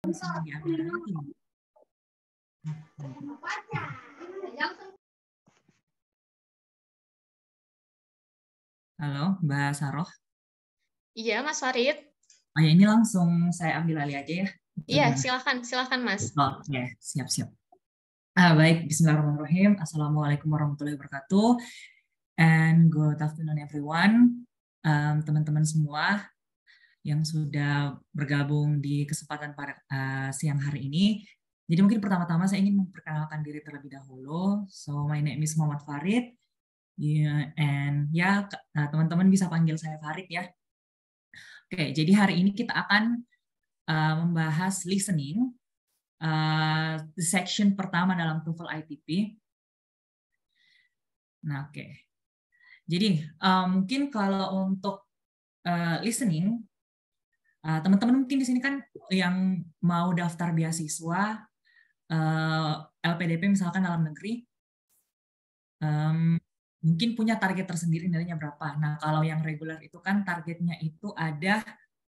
Langsung diambil lagi. Halo, Mbak Saroh. Iya, Mas Farid. Oh ya, ini langsung saya ambil alih aja ya. Iya, Gimana? silakan Mas. Oke, siap-siap. Baik, Bismillahirrahmanirrahim. Assalamualaikum warahmatullahi wabarakatuh. And good afternoon everyone. Teman-teman semua yang sudah bergabung di kesempatan pada siang hari ini. Jadi mungkin pertama-tama saya ingin memperkenalkan diri terlebih dahulu. So my name is Muhammad Farid. And ya, teman-teman bisa panggil saya Farid ya. Oke, jadi hari ini kita akan membahas listening, section pertama dalam TOEFL ITP. Nah, oke. Jadi mungkin kalau untuk listening, teman-teman mungkin di sini kan yang mau daftar beasiswa LPDP misalkan dalam negeri, mungkin punya target tersendiri nilainya berapa. Nah, kalau yang reguler itu kan targetnya itu ada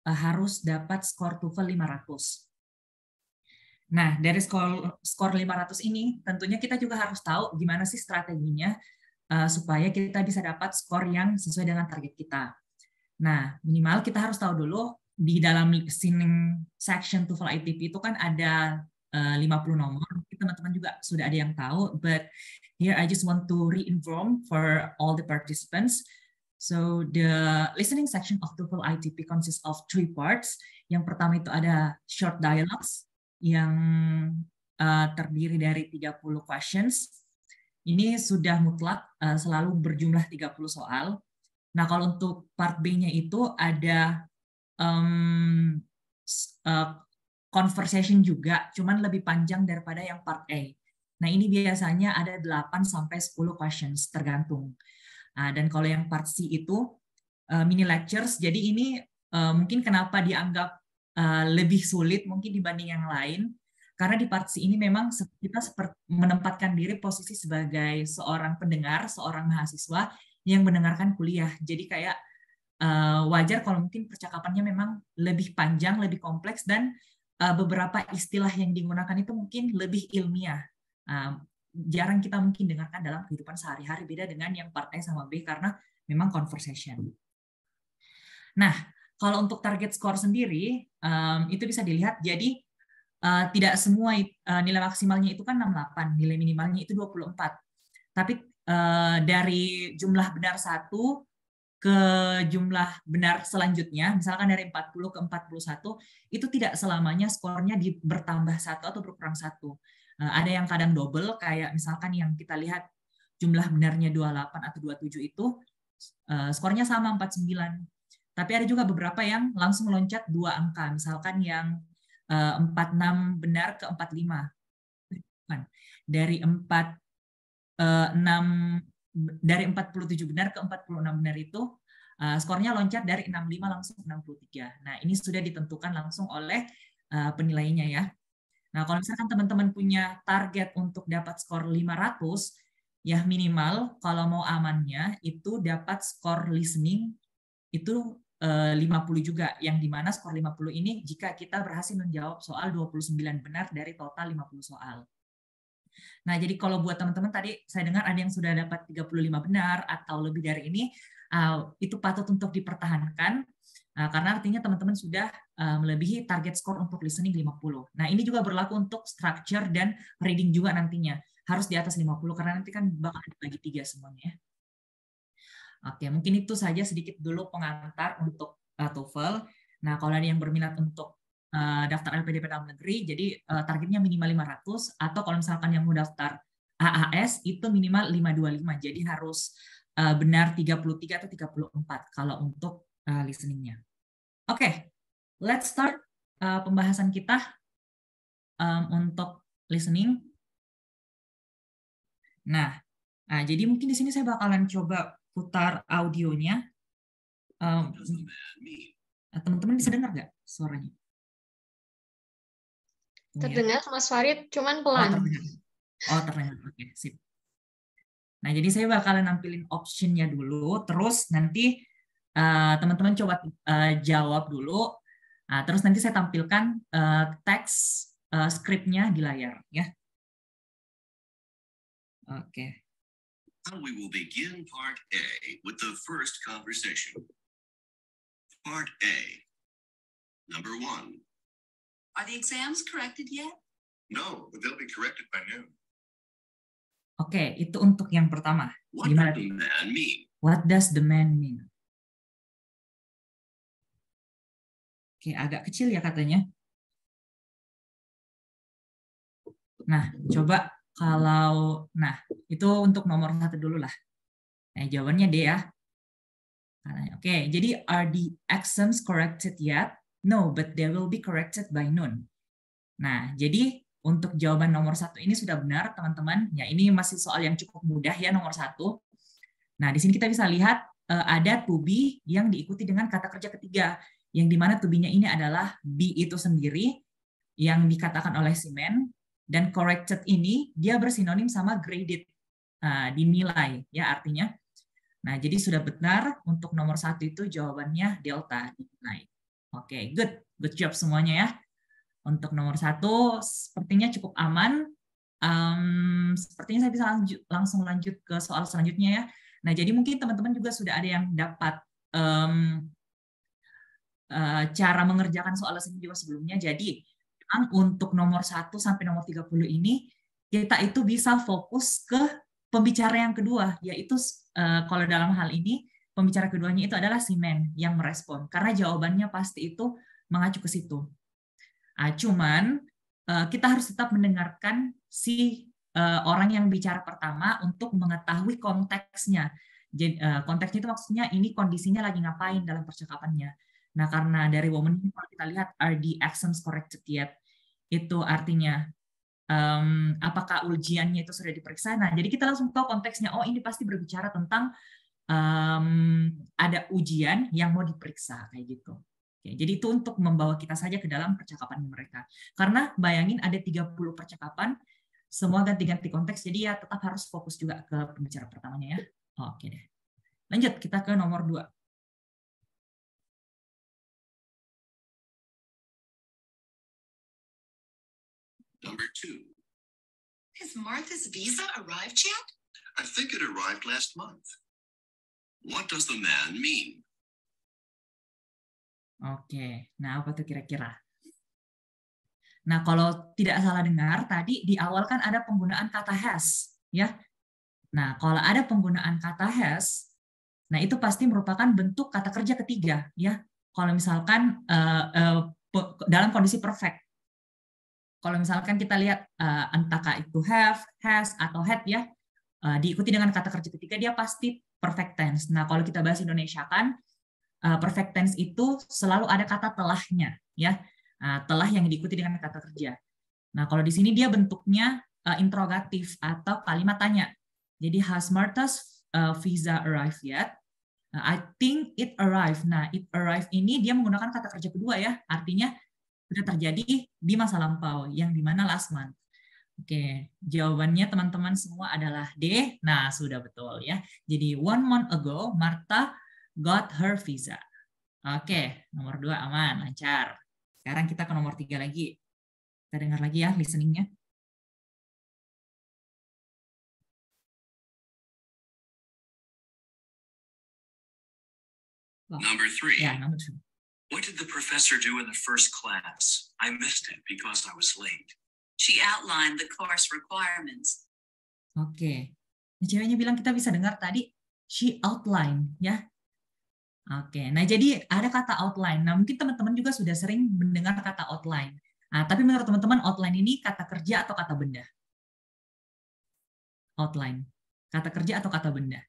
harus dapat skor TOEFL 500. Nah, dari skor 500 ini, tentunya kita juga harus tahu gimana sih strateginya supaya kita bisa dapat skor yang sesuai dengan target kita. Nah, minimal kita harus tahu dulu di dalam listening section TOEFL ITP itu kan ada 50 nomor. Teman-teman juga sudah ada yang tahu, but here I just want to re-inform for all the participants. So the listening section of TOEFL ITP consists of 3 parts. Yang pertama itu ada short dialogues yang terdiri dari 30 questions. Ini sudah mutlak selalu berjumlah 30 soal. Nah, kalau untuk part B-nya itu ada conversation juga, cuman lebih panjang daripada yang part A. Nah, ini biasanya ada 8-10 questions, tergantung. Dan kalau yang part C itu mini lectures, jadi ini mungkin kenapa dianggap lebih sulit mungkin dibanding yang lain, karena di part C ini memang kita menempatkan diri posisi sebagai seorang pendengar, seorang mahasiswa yang mendengarkan kuliah. Jadi kayak wajar kalau mungkin percakapannya memang lebih panjang, lebih kompleks, dan beberapa istilah yang digunakan itu mungkin lebih ilmiah. Jarang kita mungkin dengarkan dalam kehidupan sehari-hari, beda dengan yang part A sama B karena memang conversation. Nah, kalau untuk target skor sendiri, itu bisa dilihat, jadi tidak semua nilai maksimalnya itu kan 68, nilai minimalnya itu 24. Tapi dari jumlah benar 1 ke jumlah benar selanjutnya, misalkan dari 40 ke 41, itu tidak selamanya skornya bertambah 1 atau berkurang 1. Ada yang kadang double, kayak misalkan yang kita lihat jumlah benarnya 28 atau 27 itu, skornya sama 49. Tapi ada juga beberapa yang langsung loncat 2 angka, misalkan yang 46 benar ke 45. Dari 47 benar ke 46 benar itu skornya loncat dari 65 langsung 63. Nah, ini sudah ditentukan langsung oleh penilainya ya. Nah, kalau misalkan teman-teman punya target untuk dapat skor 500, ya minimal kalau mau amannya itu dapat skor listening itu 50 juga, yang dimana skor 50 ini jika kita berhasil menjawab soal 29 benar dari total 50 soal. Nah, jadi kalau buat teman-teman tadi saya dengar ada yang sudah dapat 35 benar atau lebih dari ini, itu patut untuk dipertahankan karena artinya teman-teman sudah melebihi target skor untuk listening 50. Nah, ini juga berlaku untuk structure dan reading juga nantinya. Harus di atas 50 karena nanti kan bakal dibagi 3 semuanya. Oke, mungkin itu saja sedikit dulu pengantar untuk TOEFL. Nah, kalau ada yang berminat untuk daftar LPDP dalam negeri, jadi targetnya minimal 500, atau kalau misalkan yang mau daftar AAS itu minimal 525, jadi harus benar 33 atau 34 kalau untuk listeningnya. Oke, let's start pembahasan kita untuk listening. Nah, jadi mungkin di sini saya bakalan coba putar audionya. Teman-teman bisa dengar nggak suaranya? Terdengar Mas Farid, cuman pelan. Terdengar. Oke, sip. Nah, jadi saya bakalan nampilin option-nya dulu, terus nanti teman-teman coba jawab dulu Nah, terus nanti saya tampilkan teks skripnya di layar, ya. Oke. We will begin part A with the first conversation. Part A. Number 1. Are the exams corrected yet? No, but they'll be corrected by noon. Oke, itu untuk yang pertama. What Gimana? does the man mean? What does the man mean? Oke, agak kecil ya katanya. Nah, coba kalau, nah itu untuk nomor 1 dulu lah. Nah, jawabannya D ya. Oke, jadi are the exams corrected yet? No, but they will be corrected by noon. Nah, jadi untuk jawaban nomor 1 ini sudah benar, teman-teman. Ya, ini masih soal yang cukup mudah ya, nomor 1. Nah, di sini kita bisa lihat ada to be yang diikuti dengan kata kerja ketiga, yang dimana to be-nya ini adalah be itu sendiri, yang dikatakan oleh si man, dan corrected ini dia bersinonim sama graded, dinilai ya artinya. Nah, jadi sudah benar untuk nomor 1 itu jawabannya delta, dinilai. Oke, good job semuanya ya. Untuk nomor 1 sepertinya cukup aman. Sepertinya saya bisa langsung lanjut ke soal selanjutnya ya. Nah, jadi mungkin teman-teman juga sudah ada yang dapat cara mengerjakan soal lesson juga sebelumnya. Jadi untuk nomor 1 sampai nomor 30 ini kita itu bisa fokus ke pembicara yang kedua, yaitu kalau dalam hal ini pembicara keduanya itu adalah si man yang merespon, karena jawabannya pasti itu mengacu ke situ. Cuman kita harus tetap mendengarkan si orang yang bicara pertama untuk mengetahui konteksnya. Jadi, konteksnya itu maksudnya ini kondisinya lagi ngapain dalam percakapannya. Nah, karena dari woman ini kalau kita lihat are the exams corrected yet, itu artinya apakah ujiannya itu sudah diperiksa. Nah, jadi kita langsung tahu konteksnya. Oh, ini pasti berbicara tentang ada ujian yang mau diperiksa kayak gitu. Oke, jadi itu untuk membawa kita saja ke dalam percakapan mereka. Karena bayangin ada 30 percakapan, semua ganti-ganti konteks, jadi ya tetap harus fokus juga ke pembicara pertamanya ya. Oke deh. Lanjut, kita ke nomor 2. Number 2. Has Martha's visa arrived yet? I think it arrived last month. What does the man mean? Oke, nah apa tuh kira-kira? Nah, kalau tidak salah dengar, tadi di awal kan ada penggunaan kata has, ya. Nah, kalau ada penggunaan kata has, nah itu pasti merupakan bentuk kata kerja ketiga, ya. Kalau misalkan dalam kondisi perfect. Kalau misalkan kita lihat entahkah itu have, has, atau had, ya, diikuti dengan kata kerja ketiga, dia pasti perfect tense. Nah, kalau kita bahas Indonesia kan, perfect tense itu selalu ada kata telahnya, ya, telah yang diikuti dengan kata kerja. Nah, kalau di sini dia bentuknya interrogatif atau kalimat tanya. Jadi has Martha's visa arrived yet? I think it arrived. Nah, it arrived ini dia menggunakan kata kerja kedua ya, artinya sudah terjadi di masa lampau, yang dimana last month. Oke, jawabannya teman-teman semua adalah D. Nah, sudah betul ya. Jadi 1 month ago, Martha got her visa. Oke, nomor 2 aman, lancar. Sekarang kita ke nomor 3 lagi. Kita dengar lagi ya listening-nya. Number 3. Ya, nomor 3. What did the professor do in the first class? I missed it because I was late. She outlined the course requirements. Oke. Nah, ceweknya bilang kita bisa dengar tadi she outline ya. Oke. Nah, jadi ada kata outline. Nah, mungkin teman-teman juga sudah sering mendengar kata outline. Nah, tapi menurut teman-teman outline ini kata kerja atau kata benda? Outline. Kata kerja atau kata benda?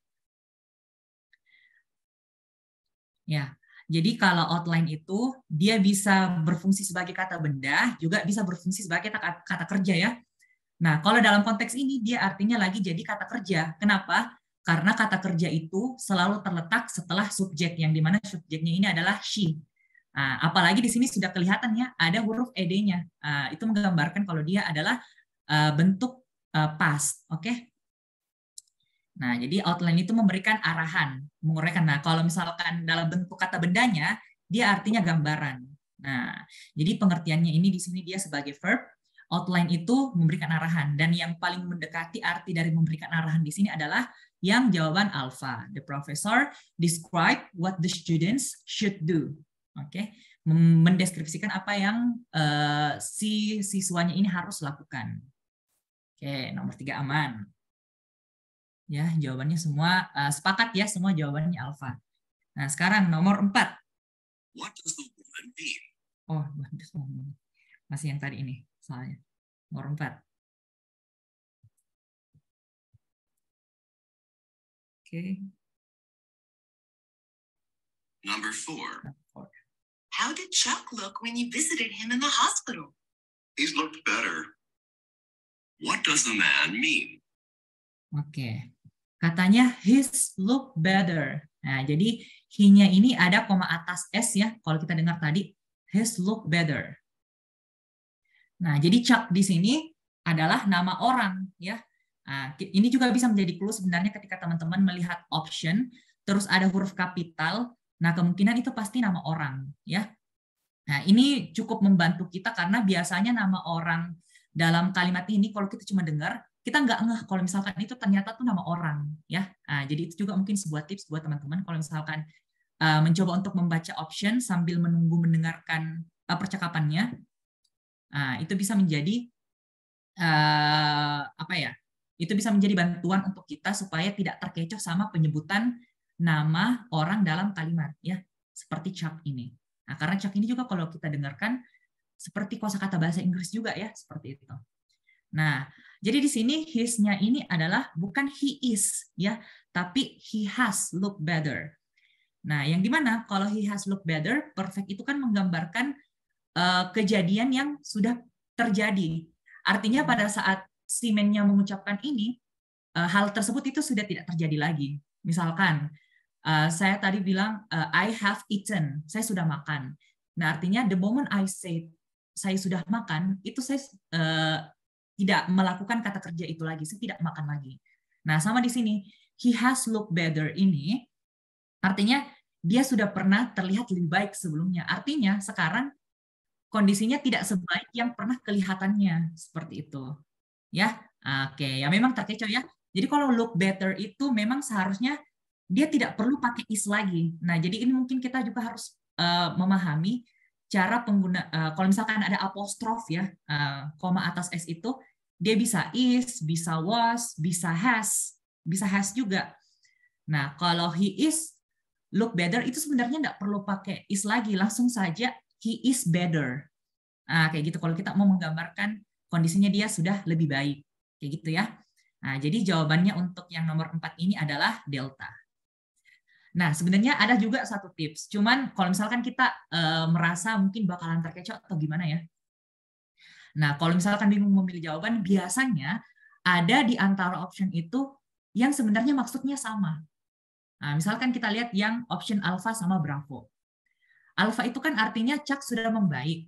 Ya. Jadi kalau outline itu dia bisa berfungsi sebagai kata benda, juga bisa berfungsi sebagai kata kerja ya. Nah, kalau dalam konteks ini dia artinya lagi jadi kata kerja. Kenapa? Karena kata kerja itu selalu terletak setelah subjek, yang dimana subjeknya ini adalah she. Nah, apalagi di sini sudah kelihatan ya ada huruf ed-nya. Itu menggambarkan kalau dia adalah bentuk past. Oke? Nah, jadi outline itu memberikan arahan, menguraikan. Nah, kalau misalkan dalam bentuk kata bendanya, dia artinya gambaran. Nah, jadi pengertiannya ini di sini dia sebagai verb, outline itu memberikan arahan, dan yang paling mendekati arti dari memberikan arahan di sini adalah yang jawaban alpha. The professor describe what the students should do. Oke, mendeskripsikan apa yang si siswanya ini harus lakukan. Oke, nomor 3 aman. Ya, jawabannya semua sepakat ya, semua jawabannya alpha. Nah, sekarang nomor 4. What does the woman mean? Oh, masih yang tadi ini soalnya. Nomor 4. Oke. Number 4. How did Chuck look when you visited him in the hospital? He's looked better. What does the man mean? Oke. Katanya his look better. Nah, jadi he-nya ini ada koma atas S ya. Kalau kita dengar tadi, his look better. Nah, jadi Chuck di sini adalah nama orang ya. Nah, ini juga bisa menjadi clue sebenarnya ketika teman-teman melihat option, terus ada huruf kapital, nah kemungkinan itu pasti nama orang ya. Nah, ini cukup membantu kita karena biasanya nama orang dalam kalimat ini kalau kita cuma dengar, kita nggak ngeh kalau misalkan itu ternyata tuh nama orang ya. Nah, jadi itu juga mungkin sebuah tips buat teman-teman kalau misalkan mencoba untuk membaca option sambil menunggu mendengarkan percakapannya. Nah, itu bisa menjadi apa ya? Itu bisa menjadi bantuan untuk kita supaya tidak terkecoh sama penyebutan nama orang dalam kalimat ya, seperti Chuck ini. Nah, karena Chuck ini juga kalau kita dengarkan seperti kosakata bahasa Inggris juga ya, seperti itu. Nah, jadi di sini his-nya ini adalah bukan he is ya, tapi he has look better. Nah, yang dimana kalau he has look better, perfect itu kan menggambarkan kejadian yang sudah terjadi. Artinya pada saat si man-nya mengucapkan ini, hal tersebut itu sudah tidak terjadi lagi. Misalkan, saya tadi bilang, I have eaten, saya sudah makan. Nah, artinya the moment I say, saya sudah makan, itu saya tidak melakukan kata kerja itu lagi, saya tidak makan lagi. Nah, sama di sini, he has looked better ini, artinya dia sudah pernah terlihat lebih baik sebelumnya. Artinya sekarang kondisinya tidak sebaik yang pernah kelihatannya, seperti itu. Ya, oke, ya memang terkecoh ya. Jadi kalau look better itu memang seharusnya dia tidak perlu pakai is lagi. Nah, jadi ini mungkin kita juga harus memahami cara pengguna. Kalau misalkan ada apostrof ya, koma atas s itu dia bisa is, bisa was, bisa has juga. Nah, kalau he is look better itu sebenarnya nggak perlu pakai is lagi, langsung saja he is better. Nah, kayak gitu kalau kita mau menggambarkan kondisinya dia sudah lebih baik. Kayak gitu ya. Nah, jadi jawabannya untuk yang nomor 4 ini adalah delta. Nah, sebenarnya ada juga satu tips. Cuman kalau misalkan kita merasa mungkin bakalan terkecoh atau gimana ya. Nah, kalau misalkan bingung memilih jawaban, biasanya ada di antara option itu yang sebenarnya maksudnya sama. Nah, misalkan kita lihat yang option alpha sama bravo. Alpha itu kan artinya Chuck sudah membaik.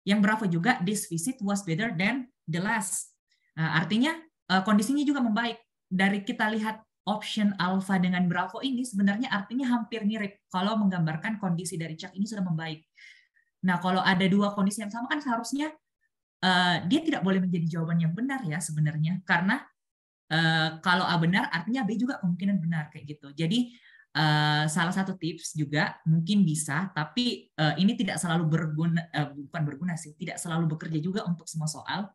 Yang bravo juga, this visit was better than the last. Nah, artinya kondisinya juga membaik. Dari kita lihat option alpha dengan bravo ini sebenarnya artinya hampir mirip kalau menggambarkan kondisi dari Chuck ini sudah membaik. Nah, kalau ada dua kondisi yang sama kan seharusnya dia tidak boleh menjadi jawaban yang benar ya sebenarnya. Karena kalau A benar artinya B juga kemungkinan benar kayak gitu. Jadi salah satu tips juga mungkin bisa, tapi ini tidak selalu berguna, bukan berguna sih, tidak selalu bekerja juga untuk semua soal.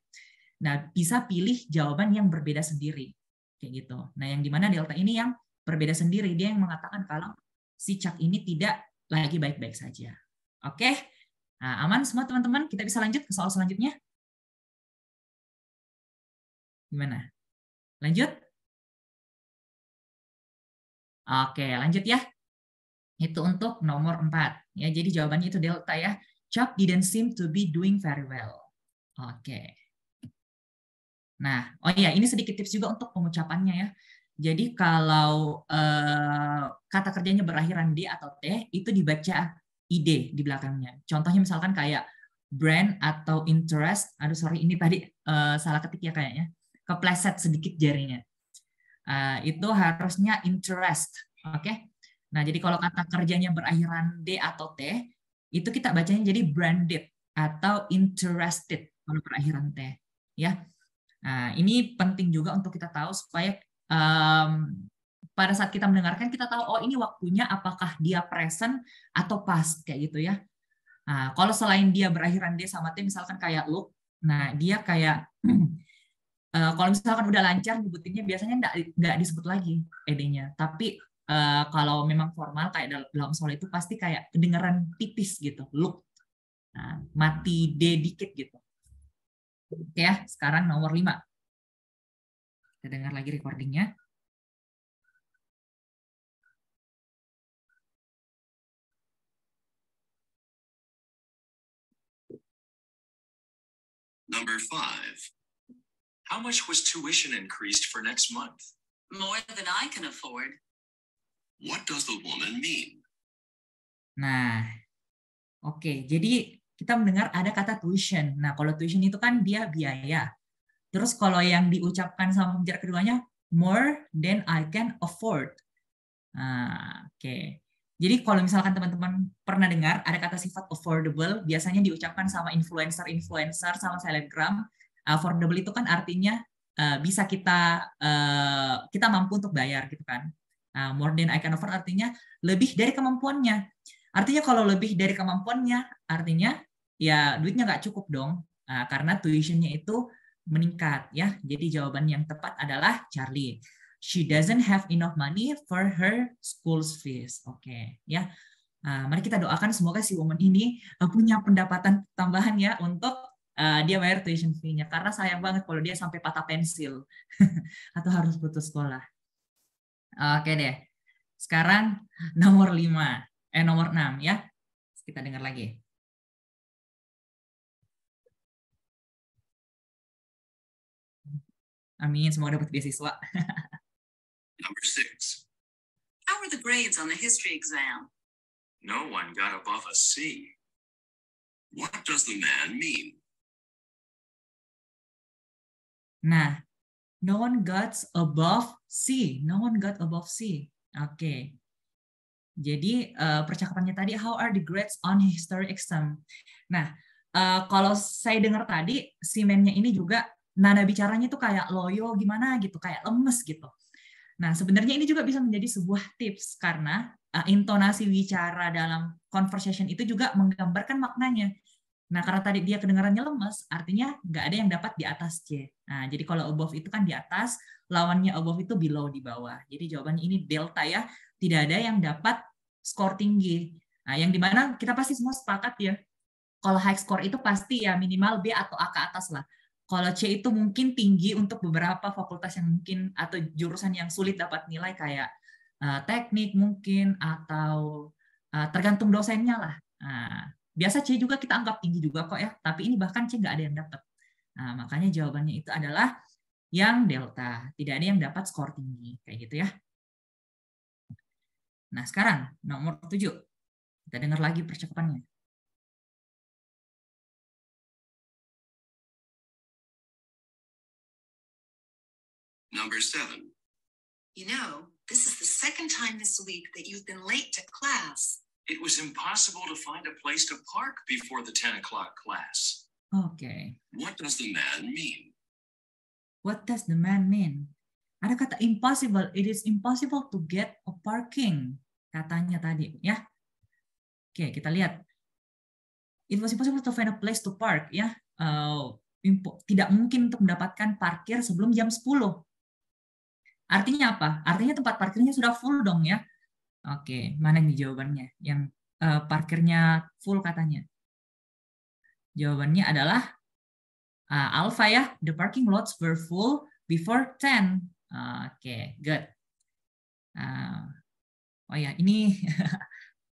Nah, bisa pilih jawaban yang berbeda sendiri, kayak gitu. Nah, yang dimana delta ini yang berbeda sendiri, dia yang mengatakan kalau si Chuck ini tidak lagi baik-baik saja. Oke, nah, aman semua teman-teman. Kita bisa lanjut ke soal selanjutnya. Gimana? Lanjut? Oke, lanjut ya. Itu untuk nomor 4. Ya, jadi jawabannya itu delta ya. Chuck didn't seem to be doing very well. Oke. Nah, oh iya, ini sedikit tips juga untuk pengucapannya ya. Jadi kalau kata kerjanya berakhiran D atau T, itu dibaca ID di belakangnya. Contohnya misalkan kayak brand atau interest. Aduh, sorry, ini tadi salah ketik ya kayaknya. Kepleset sedikit jarinya. Itu harusnya interest. Oke. Nah, jadi kalau kata kerjanya berakhiran D atau T, itu kita bacanya jadi branded atau interested kalau perakhiran T, ya. Nah, ini penting juga untuk kita tahu supaya pada saat kita mendengarkan kita tahu oh ini waktunya apakah dia present atau past kayak gitu ya. Nah, kalau selain dia berakhiran D sama T misalkan kayak look, nah dia kayak kalau misalkan udah lancar nyebutinnya biasanya nggak disebut lagi ed-nya. Tapi kalau memang formal kayak dalam soal itu pasti kayak kedengeran tipis gitu, look. Nah, mati D dikit gitu. Oke ya, sekarang nomor 5. Kita dengar lagi recordingnya. Number 5. How much was tuition increased for next month? More than I can afford. What does the woman mean? Nah, oke. Jadi kita mendengar ada kata tuition. Nah, kalau tuition itu kan dia biaya. Terus kalau yang diucapkan sama pembicara keduanya, more than I can afford. Nah, oke. Jadi kalau misalkan teman-teman pernah dengar ada kata sifat affordable, biasanya diucapkan sama influencer sama selebgram. Affordable itu kan artinya bisa kita mampu untuk bayar gitu kan. More than I can afford artinya lebih dari kemampuannya. Artinya kalau lebih dari kemampuannya artinya ya duitnya nggak cukup dong. Karena tuitionnya itu meningkat ya. Jadi jawaban yang tepat adalah Charlie. She doesn't have enough money for her school fees. Oke, ya. Mari kita doakan semoga si woman ini punya pendapatan tambahan ya untuk dia bayar tuition fee-nya. Karena sayang banget kalau dia sampai patah pensil atau harus putus sekolah. Oke deh. Sekarang nomor 6 ya. Kita dengar lagi. Amin, semoga dapat beasiswa. Number 6. How were the grades on the history exam? No one got above a C. What does the man mean? Nah, no one got above C. No one got above C. Oke. Jadi percakapannya tadi, how are the grades on history exam? Nah, kalau saya dengar tadi, si man-nya ini juga nada bicaranya tuh kayak loyo gimana gitu, kayak lemes gitu. Nah, sebenarnya ini juga bisa menjadi sebuah tips karena intonasi bicara dalam conversation itu juga menggambarkan maknanya. Nah, karena tadi dia kedengarannya lemes, artinya nggak ada yang dapat di atas C. Nah, jadi kalau above itu kan di atas, lawannya above itu below di bawah. Jadi jawabannya ini delta ya, tidak ada yang dapat skor tinggi. Nah, yang dimana kita pasti semua sepakat ya, kalau high score itu pasti ya minimal B atau A ke atas lah. Kalau C itu mungkin tinggi untuk beberapa fakultas yang mungkin atau jurusan yang sulit dapat nilai kayak teknik mungkin atau tergantung dosennya lah. Biasa C juga kita anggap tinggi juga kok ya, tapi ini bahkan C nggak ada yang dapat. Nah, makanya jawabannya itu adalah yang delta, tidak ada yang dapat skor tinggi kayak gitu ya. Nah, sekarang nomor 7. Kita dengar lagi percakapannya. Number 7. You know, this is the second time this week that you've been late to class. It was impossible to find a place to park before the 10 o'clock class. Oke. What does the man mean? What does the man mean? Ada kata impossible. It is impossible to get a parking. Katanya tadi, ya. Oke, kita lihat. It was impossible to find a place to park, ya. Tidak mungkin untuk mendapatkan parkir sebelum jam 10. Artinya apa? Artinya tempat parkirnya sudah full dong ya. Oke, mana nih jawabannya? Yang parkirnya full katanya. Jawabannya adalah alpha ya. The parking lots were full before 10. Oke, good. Oh ya, ini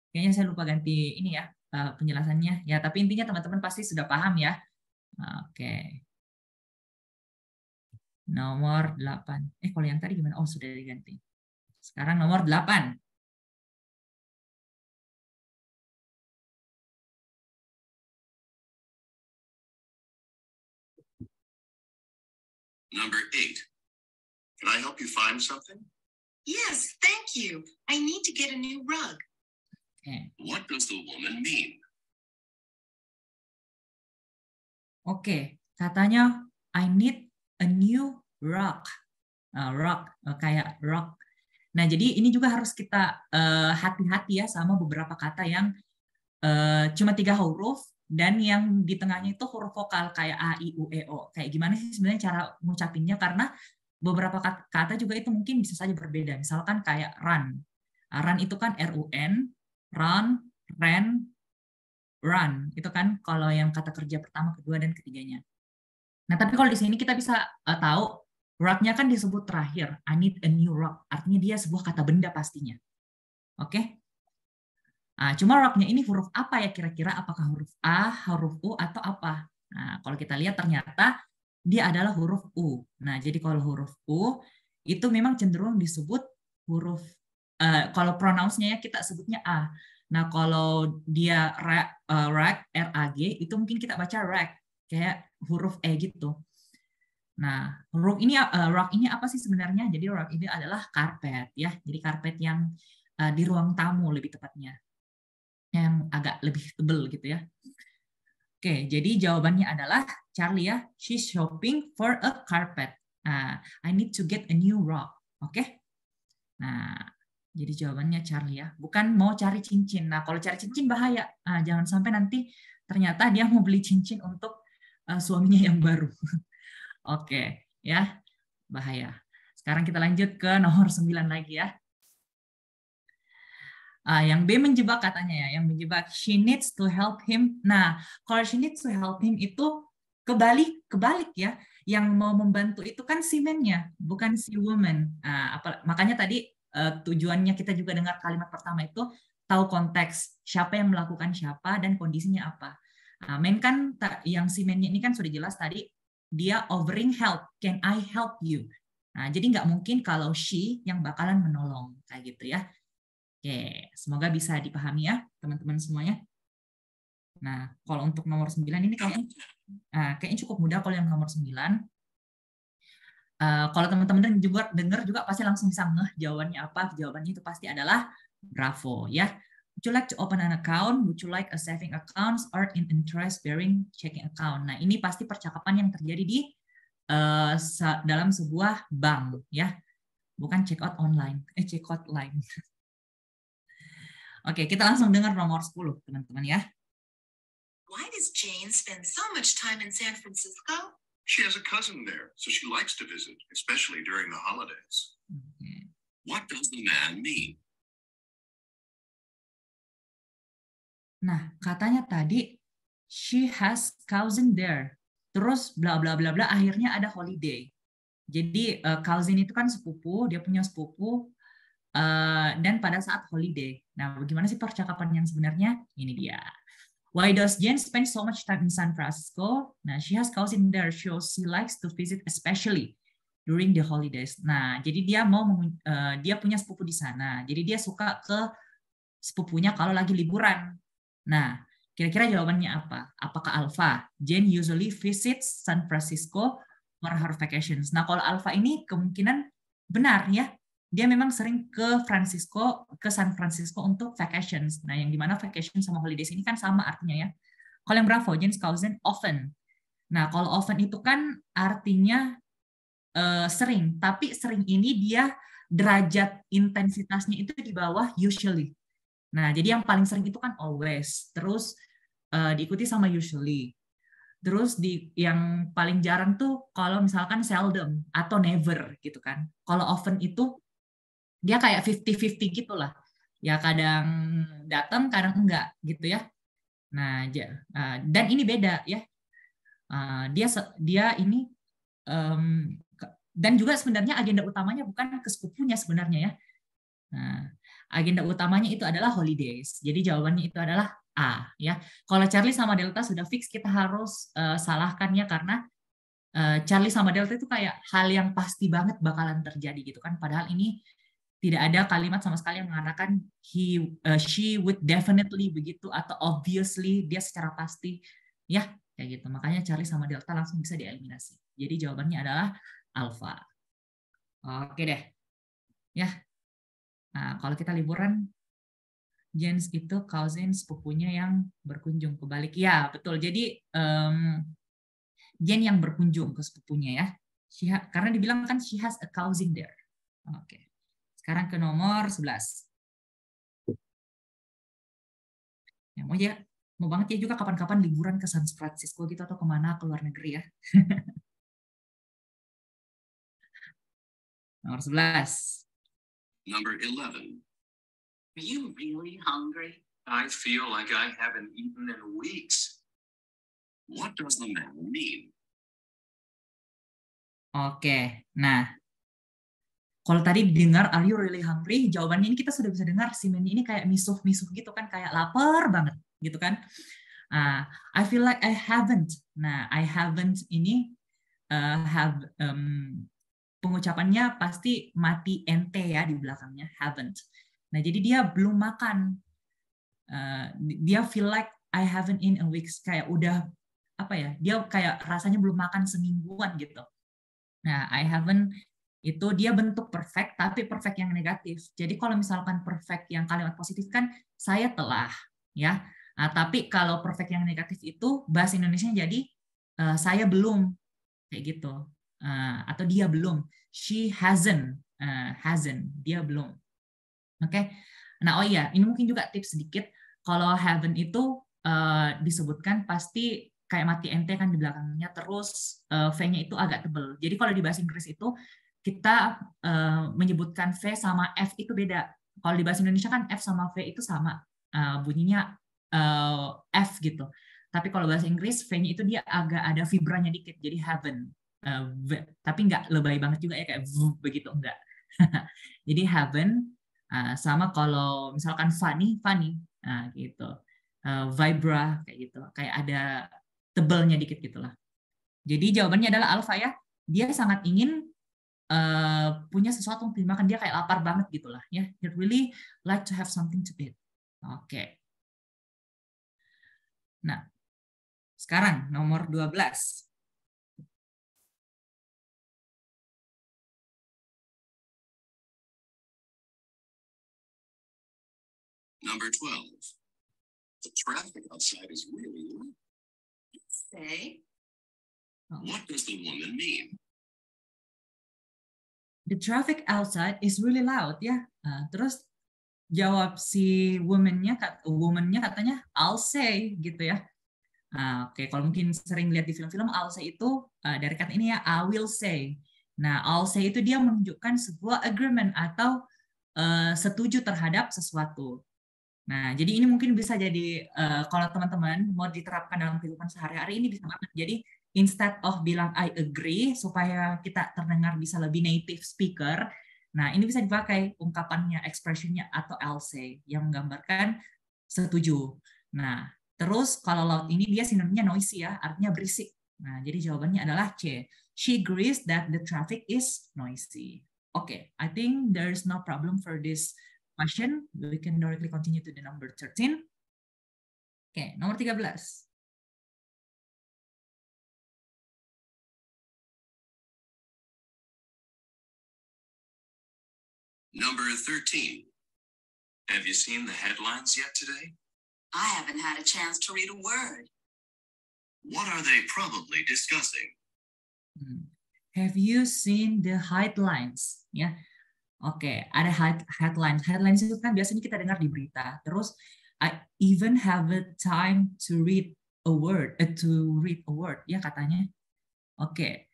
kayaknya saya lupa ganti ini ya penjelasannya. Ya, tapi intinya teman-teman pasti sudah paham ya. Oke. Nomor 8. Kalau yang tadi gimana? Oh, sudah diganti. Sekarang nomor 8. Number 8. Can I help you find something? Yes, thank you. I need to get a new rug. Okay. What does the woman mean? Oke, katanya I need a new rock. Rock, kayak rock. Nah, jadi ini juga harus kita hati-hati ya sama beberapa kata yang cuma 3 huruf dan yang di tengahnya itu huruf vokal kayak A, I, U, E, O. Kayak gimana sih sebenarnya cara ngucapinnya, karena beberapa kata juga itu mungkin bisa saja berbeda. Misalkan kayak run. Run itu kan R-U-N, run, ran, run. Itu kan kalau yang kata kerja pertama, kedua, dan ketiganya. Nah, tapi kalau di sini kita bisa tahu rock-nya kan disebut terakhir. I need a new rock. Artinya dia sebuah kata benda pastinya. Oke? Nah, cuma rock-nya ini huruf apa ya kira-kira? Apakah huruf A, huruf U, atau apa? Nah, kalau kita lihat ternyata dia adalah huruf U. Nah, jadi kalau huruf U itu memang cenderung disebut huruf, kalau pronounce-nya ya kita sebutnya A. Nah, kalau dia rag, R-A-G, itu mungkin kita baca rag, kayak huruf E gitu. Nah, rock ini apa sih sebenarnya? Jadi rock ini adalah karpet ya. Jadi karpet yang di ruang tamu lebih tepatnya, yang agak lebih tebal gitu ya. Oke, jadi jawabannya adalah Charlie ya. She's shopping for a carpet. I need to get a new rug. Oke. Nah, jadi jawabannya Charlie ya. Bukan mau cari cincin. Nah, kalau cari cincin bahaya. Jangan sampai nanti ternyata dia mau beli cincin untuk suaminya yang baru. Oke, ya. Bahaya. Sekarang kita lanjut ke nomor 9 lagi ya. Yang B menjebak katanya ya, yang menjebak she needs to help him. Nah, kalau she needs to help him itu kebalik ya. Yang mau membantu itu kan si man-nya, bukan si woman. Makanya tadi tujuannya kita juga dengar kalimat pertama itu tahu konteks siapa yang melakukan siapa dan kondisinya apa. Man kan yang si man-nya ini kan sudah jelas tadi dia offering help. Can I help you? Nah, jadi nggak mungkin kalau she yang bakalan menolong kayak gitu ya. Oke, semoga bisa dipahami ya teman-teman semuanya. Nah, kalau untuk nomor 9 ini kayaknya cukup mudah kalau yang nomor 9. Kalau teman-teman dengar juga pasti langsung bisa ngeh jawabannya apa. Jawabannya itu pasti adalah bravo ya. Would you like to open an account? Would you like a saving account or an interest-bearing checking account? Nah, ini pasti percakapan yang terjadi di dalam sebuah bank ya. Bukan check out online, check out line. Oke, kita langsung dengar nomor 10, teman-teman ya. Why does Jane spend so much time in San Francisco? She has a cousin there, so she likes to visit, especially during the holidays. Okay. What does the man mean? Nah, katanya tadi she has cousin there. Terus bla bla bla bla akhirnya ada holiday. Jadi cousin itu kan sepupu, dia punya sepupu dan pada saat holiday. Nah, bagaimana sih percakapan yang sebenarnya? Ini dia. Why does Jane spend so much time in San Francisco? Nah, she has cousin there, so she likes to visit especially during the holidays. Nah, jadi dia punya sepupu di sana. Jadi dia suka ke sepupunya kalau lagi liburan. Nah, kira-kira jawabannya apa? Apakah Alpha? Jane usually visits San Francisco for her vacations. Nah, kalau Alpha ini kemungkinan benar ya. Dia memang sering ke San Francisco untuk vacations. Nah, yang dimana vacation sama holidays ini kan sama artinya ya. Kalau yang Bravo, Jane's cousin often. Nah, kalau often itu kan artinya sering. Tapi sering ini dia derajat intensitasnya itu di bawah usually. Nah, jadi yang paling sering itu kan always. Terus diikuti sama usually. Terus yang paling jarang tuh kalau misalkan seldom atau never gitu kan. Kalau often itu dia kayak 50-50 gitu lah. Ya kadang datang, kadang enggak gitu ya. Nah, dan ini beda ya. Dia ini dan juga sebenarnya agenda utamanya bukan ke sepupunya sebenarnya ya. Nah, agenda utamanya itu adalah holidays. Jadi jawabannya itu adalah A ya. Kalau Charlie sama Delta sudah fix kita harus salahkan ya karena Charlie sama Delta itu kayak hal yang pasti banget bakalan terjadi gitu kan. Padahal ini tidak ada kalimat sama sekali yang mengatakan she would definitely begitu atau obviously dia secara pasti ya kayak gitu. Makanya Charlie sama Delta langsung bisa dieliminasi. Jadi jawabannya adalah alpha. Oke deh. Ya. Nah, kalau kita liburan Jens itu cousin sepupunya yang berkunjung ke balik. Ya, betul. Jadi Jane yang berkunjung ke sepupunya ya. Karena dibilang kan she has a cousin there. Oke. Sekarang ke nomor 11. Ya, mau banget ya juga kapan-kapan liburan ke San Francisco gitu atau kemana ke luar negeri ya. Nomor 11. Number 11. Are you really hungry? I feel like I haven't eaten in weeks. What does the man mean? Oke, nah kalau tadi dengar are you really hungry, jawabannya ini kita sudah bisa dengar si man ini kayak misuh-misuh gitu kan, kayak lapar banget gitu kan. I feel like I haven't. Nah, I haven't ini pengucapannya pasti mati nt ya di belakangnya, haven't. Nah, jadi dia belum makan. Dia feel like I haven't in a week, kayak udah apa ya? Dia kayak rasanya belum makan semingguan gitu. Nah, I haven't itu dia bentuk perfect, tapi perfect yang negatif. Jadi kalau misalkan perfect yang kalimat positif kan saya telah, ya. Nah, tapi kalau perfect yang negatif itu bahasa Indonesia jadi saya belum, kayak gitu. Atau dia belum. She hasn't, dia belum. Oke. Nah, oh iya, ini mungkin juga tips sedikit. Kalau haven't itu disebutkan pasti kayak mati nt kan di belakangnya, terus V-nya itu agak tebal. Jadi kalau di bahasa Inggris itu kita menyebutkan V sama F itu beda. Kalau di bahasa Indonesia kan F sama V itu sama, bunyinya F gitu. Tapi kalau bahasa Inggris V-nya itu dia agak ada vibranya dikit, jadi haven't. Tapi nggak lebay banget juga ya kayak begitu, enggak. Jadi haven't sama kalau misalkan funny, gitu. Vibra kayak gitu, kayak ada tebelnya dikit gitulah. Jadi jawabannya adalah alpha ya. Dia sangat ingin punya sesuatu untuk dimakan, dia kayak lapar banget gitulah ya. He really like to have something to eat. Oke. Nah, sekarang nomor 12. Number 12. The traffic outside is really loud. Say, What does the woman mean? The traffic outside is really loud ya. Terus jawab si woman-nya katanya I'll say gitu ya. Oke, kalau mungkin sering lihat di film-film I'll say itu dari kata ini ya I will say. Nah, I'll say itu dia menunjukkan sebuah agreement atau setuju terhadap sesuatu. Nah, jadi ini mungkin bisa jadi kalau teman-teman mau diterapkan dalam kehidupan sehari-hari ini bisa banget. Jadi instead of bilang I agree supaya kita terdengar bisa lebih native speaker, nah ini bisa dipakai ungkapannya, expressionnya atau I'll say yang menggambarkan setuju. Nah, terus kalau loud ini dia sinonimnya noisy ya, artinya berisik. Nah, jadi jawabannya adalah C. She agrees that the traffic is noisy. Okay, I think there is no problem for this question. We can directly continue to the number 13. Okay, nomor 13. Number 13. Have you seen the headlines yet today? I haven't had a chance to read a word. What are they probably discussing? Have you seen the headlines? Ya, oke, ada headlines. Headlines itu kan biasanya kita dengar di berita. Terus, I even have a time to read a word, ya katanya. Oke.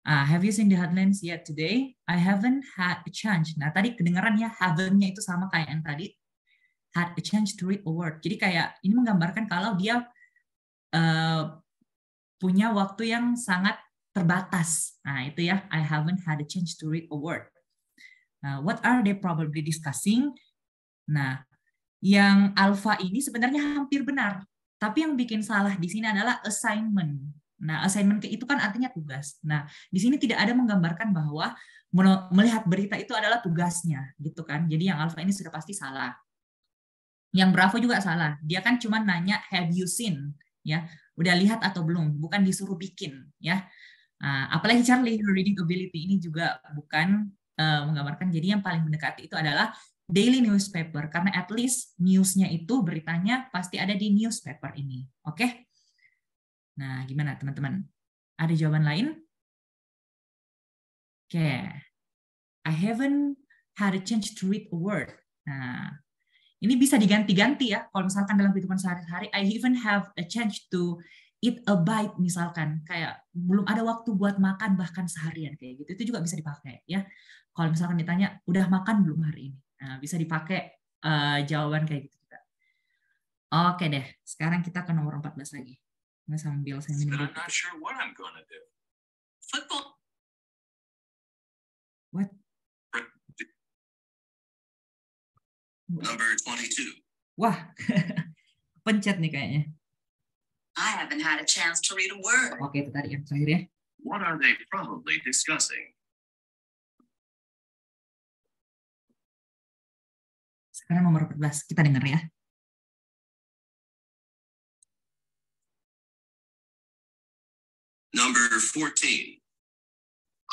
Have you seen the headlines yet today? I haven't had a chance. Nah, tadi kedengaran ya, haven't-nya itu sama kayak yang tadi. Had a chance to read a word. Jadi kayak ini menggambarkan kalau dia punya waktu yang sangat terbatas. Nah, itu ya, I haven't had a chance to read a word. What are they probably discussing? Nah, yang alpha ini sebenarnya hampir benar. Tapi yang bikin salah di sini adalah assignment. Nah, assignment itu kan artinya tugas. Nah, di sini tidak ada menggambarkan bahwa melihat berita itu adalah tugasnya, gitu kan. Jadi yang alpha ini sudah pasti salah. Yang bravo juga salah. Dia kan cuma nanya have you seen, ya. Udah lihat atau belum, bukan disuruh bikin, ya. Apalagi Charlie, her reading ability ini juga bukan menggambarkan. Jadi yang paling mendekati itu adalah daily newspaper, karena at least news-nya itu beritanya pasti ada di newspaper ini. Oke? Nah, gimana teman-teman? Ada jawaban lain? Oke. I haven't had a chance to read a word. Nah, ini bisa diganti-ganti ya. Kalau misalkan dalam kehidupan sehari-hari, I even have a chance to eat a bite misalkan. Kayak belum ada waktu buat makan bahkan seharian kayak gitu. Itu juga bisa dipakai ya. Kalau misalkan ditanya, udah makan belum hari ini? Nah, bisa dipakai jawaban kayak gitu juga. Oke deh, sekarang kita ke nomor 14 lagi. Nggak sambil saya minum But dulu. I'm not sure what I'm gonna do. Football. What? Number 22. Wah, pencet nih kayaknya. I haven't had a chance to read a word. Oke, itu tadi yang terakhir ya. What are they probably discussing? Sekarang nomor 14, kita dengar ya. Number 14.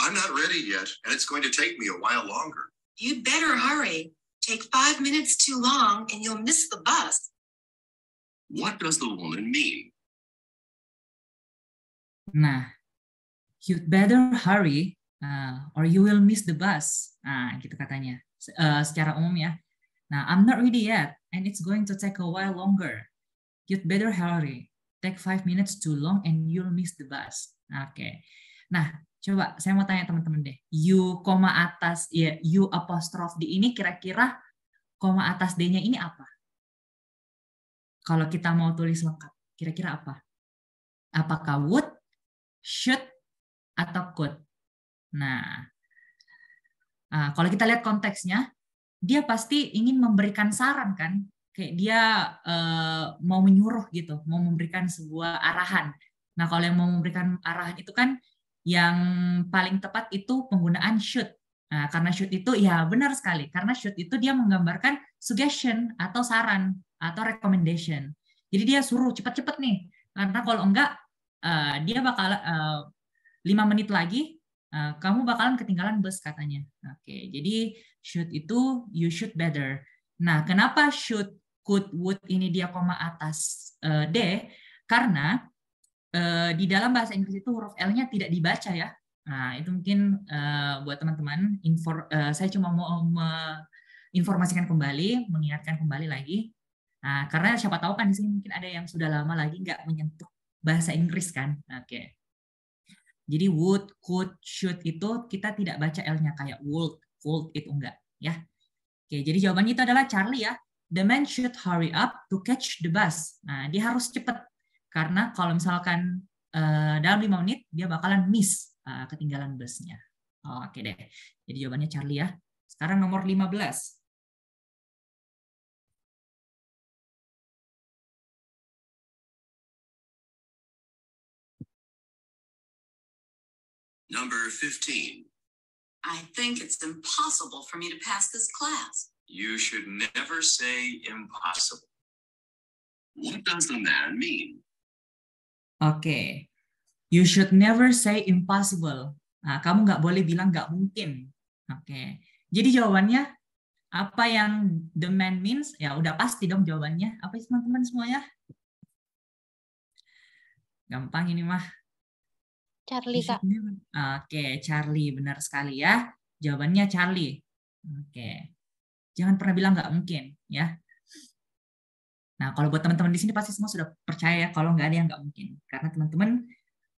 I'm not ready yet, and it's going to take me a while longer. You'd better hurry. Take 5 minutes too long and you'll miss the bus. What does the woman mean? Nah, you'd better hurry or you will miss the bus. Nah, gitu katanya. Secara umum ya. Nah, I'm not ready yet and it's going to take a while longer. You'd better hurry. Take 5 minutes too long and you'll miss the bus. Oke. Nah, coba saya mau tanya teman-teman deh. You koma atas ya, you apostrof D ini kira-kira koma atas D-nya ini apa? Kalau kita mau tulis lengkap, kira-kira apa? Apakah would, should, atau could? Nah, kalau kita lihat konteksnya, dia pasti ingin memberikan saran kan? Kayak dia mau menyuruh gitu, mau memberikan sebuah arahan. Nah, kalau yang mau memberikan arahan itu kan yang paling tepat itu penggunaan should. Nah, karena should itu ya benar sekali. Karena should itu dia menggambarkan suggestion atau saran atau recommendation. Jadi dia suruh cepat-cepat nih. Karena kalau enggak dia bakal 5 menit lagi kamu bakalan ketinggalan bus katanya. Oke, jadi should itu you should better. Nah, kenapa should, could, would ini dia koma atas D? Karena di dalam bahasa Inggris itu huruf L-nya tidak dibaca ya. Nah, itu mungkin buat teman-teman, saya cuma mau menginformasikan kembali, mengingatkan kembali lagi. Nah, karena siapa tahu kan di sini mungkin ada yang sudah lama lagi nggak menyentuh bahasa Inggris kan. Oke. Jadi would, could, should itu kita tidak baca L-nya kayak would, could itu enggak ya. Oke, jadi jawabannya itu adalah Charlie ya. The man should hurry up to catch the bus. Nah, dia harus cepat. Karena kalau misalkan dalam 5 menit, dia bakalan miss ketinggalan busnya. Oke deh. Jadi jawabannya Charlie ya. Sekarang nomor 15. Number 15. I think it's impossible for me to pass this class. You should never say impossible. What does the man mean? Oke. You should never say impossible. Nah, kamu nggak boleh bilang nggak mungkin. Oke. Jadi jawabannya apa yang the man means? Ya udah pasti dong jawabannya. Apa sih teman-teman semuanya? Gampang ini mah. Charlie, Kak. Oke, Charlie benar sekali ya. Jawabannya Charlie. Oke. Jangan pernah bilang nggak mungkin ya. Nah, kalau buat teman-teman di sini pasti semua sudah percaya ya kalau nggak ada yang nggak mungkin. Karena teman-teman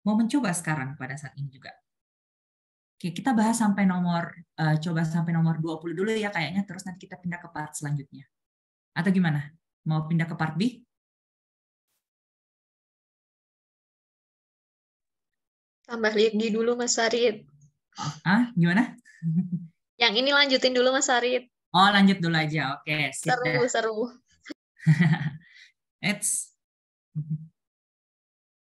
mau mencoba sekarang pada saat ini juga. Oke, kita bahas sampai coba sampai nomor 20 dulu ya kayaknya, terus nanti kita pindah ke part selanjutnya. Atau gimana? Mau pindah ke part B? Tambah Ligi dulu, Mas Farid. Gimana? Yang ini lanjutin dulu, Mas Farid. Oh, lanjut dulu aja. Oke, sip deh. Seru.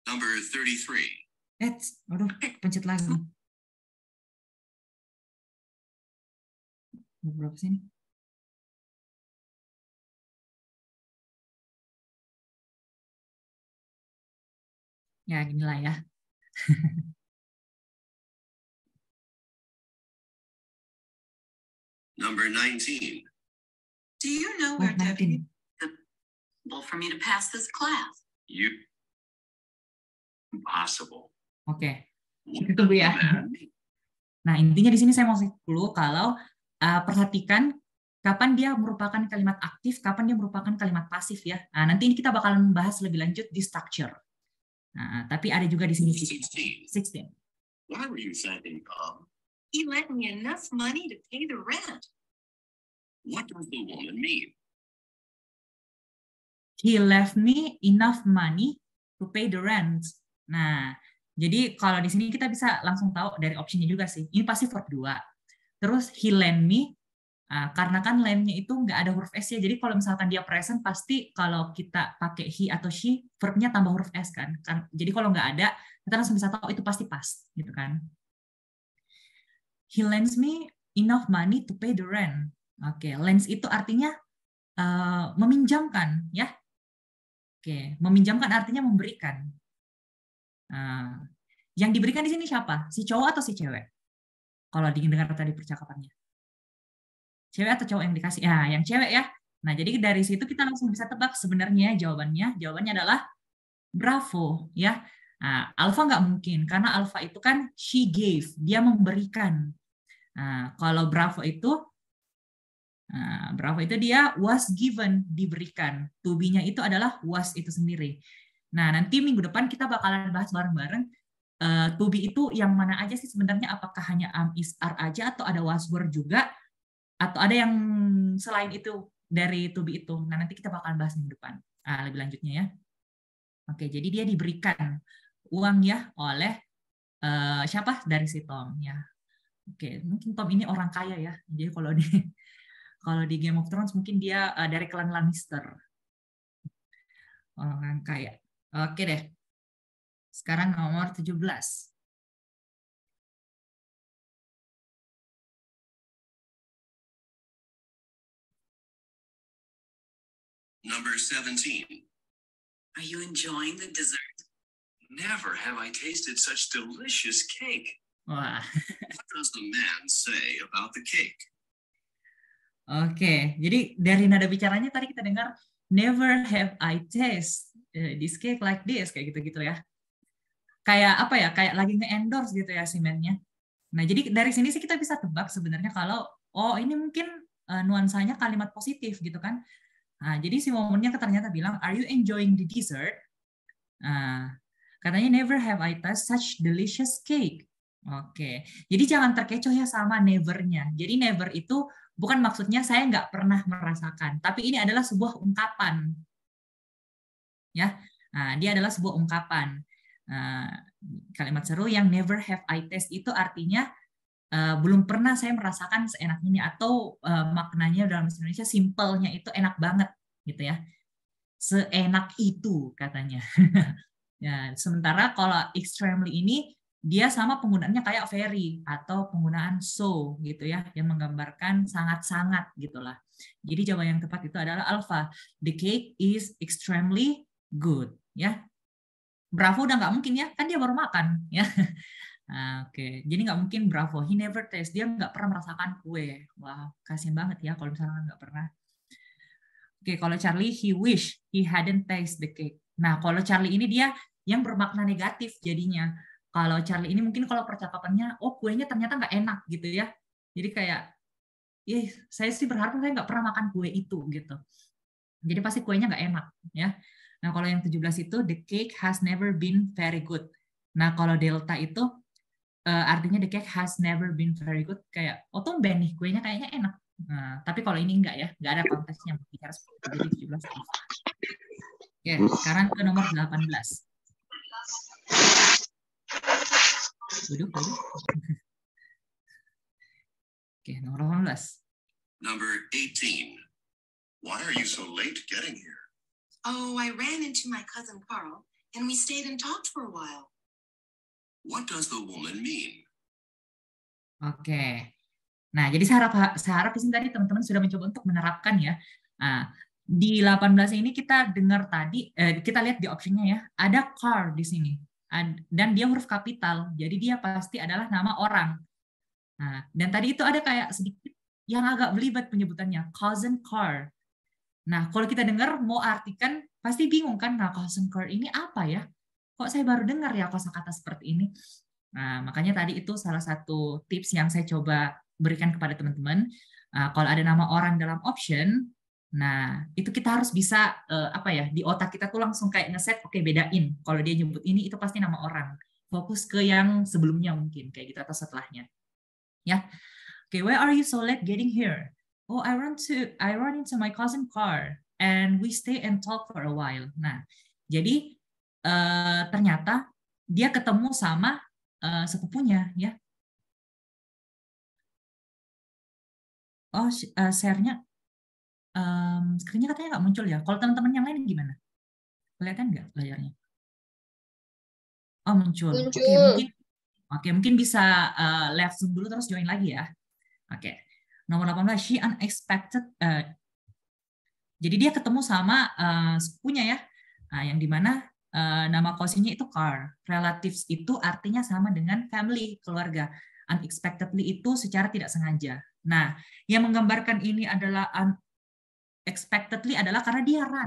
Number 33. Aduh, pencet lagi. Berapa sini? Ya, ginilah ya. Number 19. Do you know Oh, where Debbie 19. for me to pass this class? You impossible. Oke. What Tunggu does ya. the man mean? Nah, intinya di sini saya mau kasih dulu kalau perhatikan kapan dia merupakan kalimat aktif, kapan dia merupakan kalimat pasif ya. Nah, nanti ini kita bakalan bahas lebih lanjut di structure. Nah, tapi ada juga di sini 16. Why were you thanking Tom? He lent me enough money to pay the rent. What does the woman mean? He left me enough money to pay the rent. Nah, jadi kalau di sini kita bisa langsung tahu dari opsinya juga sih. Ini pasti verb 2. Terus he lent me, karena kan lend-nya itu nggak ada huruf S ya. Jadi kalau misalkan dia present, pasti kalau kita pakai he atau she, verb-nya tambah huruf S kan. Jadi kalau nggak ada, kita langsung bisa tahu itu pasti past, gitu kan. He lends me enough money to pay the rent. Oke, lends itu artinya meminjamkan, ya. Oke, meminjamkan artinya memberikan. Yang diberikan di sini siapa? Si cowok atau si cewek? Kalau didengar tadi percakapannya. Cewek atau cowok yang dikasih? Ya, yang cewek ya. Nah, jadi dari situ kita langsung bisa tebak sebenarnya jawabannya. Jawabannya adalah bravo, ya. Nah, alpha nggak mungkin, karena alpha itu kan she gave, dia memberikan. Nah, kalau bravo itu dia was given, diberikan. To be-nya itu adalah was itu sendiri. Nah, nanti minggu depan kita bakalan bahas bareng-bareng to be itu yang mana aja sih sebenarnya, apakah hanya am, is, are aja atau ada was, were juga, atau ada yang selain itu dari to be itu. Nah, nanti kita bakalan bahas minggu depan lebih lanjutnya ya. Oke, jadi dia diberikan uang ya oleh siapa? Dari si Tom ya. Oke, mungkin Tom ini orang kaya ya. Jadi kalau di Game of Thrones mungkin dia dari klan Lannister. Orang kaya. Oke deh. Sekarang nomor 17. Number 17. Are you enjoying the dessert? Never have I tasted such delicious cake. Wah. What does the man say about the cake? Oke, jadi dari nada bicaranya tadi kita dengar never have I taste this cake like this, kayak gitu-gitu ya. Kayak apa ya? Kayak lagi nge-endorse gitu ya si man-nya. Nah, jadi dari sini sih kita bisa tebak sebenarnya kalau ini mungkin nuansanya kalimat positif gitu kan. Nah, jadi si momennya ternyata bilang are you enjoying the dessert? Katanya never have I tasted such delicious cake. Oke, jadi jangan terkecoh ya sama never-nya. Jadi never itu bukan maksudnya saya nggak pernah merasakan, tapi ini adalah sebuah ungkapan. Ya, dia adalah sebuah ungkapan. Kalimat seru yang never have I tasted itu artinya belum pernah saya merasakan seenak ini, atau maknanya dalam bahasa Indonesia simpelnya itu enak banget gitu ya. Seenak itu katanya. Ya, sementara kalau extremely ini dia sama penggunaannya kayak very atau penggunaan so gitu ya, yang menggambarkan sangat-sangat gitulah. Jadi jawaban yang tepat itu adalah alpha. The cake is extremely good ya. Bravo udah nggak mungkin ya, kan dia baru makan ya. Oke, jadi nggak mungkin bravo. He never taste, dia nggak pernah merasakan kue. Wah, kasian banget ya kalau misalnya nggak pernah. Oke, kalau Charlie, he wish he hadn't taste the cake. Nah, kalau Charlie ini dia yang bermakna negatif jadinya. Kalau Charlie ini mungkin kalau percakapannya, kuenya ternyata nggak enak gitu ya. Jadi kayak, saya sih berharap saya nggak pernah makan kue itu gitu. Jadi pasti kuenya nggak enak ya. Nah, kalau yang 17 itu, the cake has never been very good. Nah, kalau delta itu artinya the cake has never been very good, kayak tumben nih kuenya kayaknya enak. Nah, tapi kalau ini enggak ya, enggak ada konteksnya bicara seperti itu. Jadi 17. Oke, sekarang ke nomor 18. Duduk. Oke, nomor 18. Number 18. Why are you so late getting here? Oh, I ran into my cousin Carl, and we stayed and talked for a while. What does the woman mean? Oke. Nah, jadi saya harap di sini tadi teman-teman sudah mencoba untuk menerapkan ya. Di 18 ini kita dengar tadi, kita lihat di optionnya ya, ada car di sini. Dan dia huruf kapital, jadi dia pasti adalah nama orang. Nah, dan tadi itu ada kayak sedikit yang agak belibet penyebutannya, cousin car. Nah, kalau kita dengar mau artikan, pasti bingung kan, nah cousin car ini apa ya? Kok saya baru dengar ya kosakata seperti ini? Nah, makanya tadi itu salah satu tips yang saya coba berikan kepada teman-teman. Kalau ada nama orang dalam option, nah itu kita harus bisa apa ya, di otak kita tuh langsung kayak ngeset, oke, bedain. Kalau dia nyebut ini itu pasti nama orang. Fokus ke yang sebelumnya mungkin kayak gitu atau setelahnya. Ya. Okay, where are you so late getting here? Oh, I run into my cousin car and we stay and talk for a while. Nah, jadi ternyata dia ketemu sama sepupunya, ya. Oh, share-nya, screen-nya katanya nggak muncul ya. Kalau teman-teman yang lain gimana? Kelihatan nggak layarnya? Oh, muncul. Oke, mungkin bisa left Zoom dulu terus join lagi ya. Oke. Nomor 18, she unexpected. Jadi dia ketemu sama sepupunya ya, yang dimana nama cousin-nya itu car. Relatives itu artinya sama dengan family, keluarga. Unexpectedly itu secara tidak sengaja. Nah, yang menggambarkan ini adalah unexpectedly adalah karena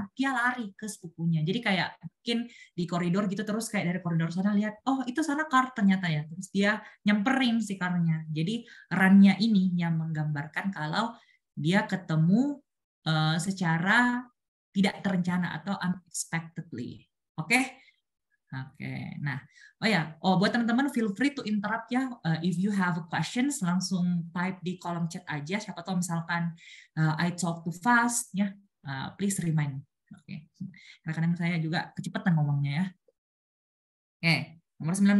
dia lari ke sepupunya. Jadi kayak mungkin di koridor gitu, terus kayak dari koridor sana lihat, oh itu sana car ternyata ya. Terus dia nyamperin si car-nya. Jadi run-nya ini yang menggambarkan kalau dia ketemu secara tidak terencana atau unexpectedly. Oke? Oke. Nah, buat teman-teman feel free to interrupt ya. If you have questions, langsung type di kolom chat aja. Siapa tahu misalkan I talk too fast ya. Please remind. Oke. Kadang-kadang saya juga kecepatan ngomongnya ya. Oke, nomor 19.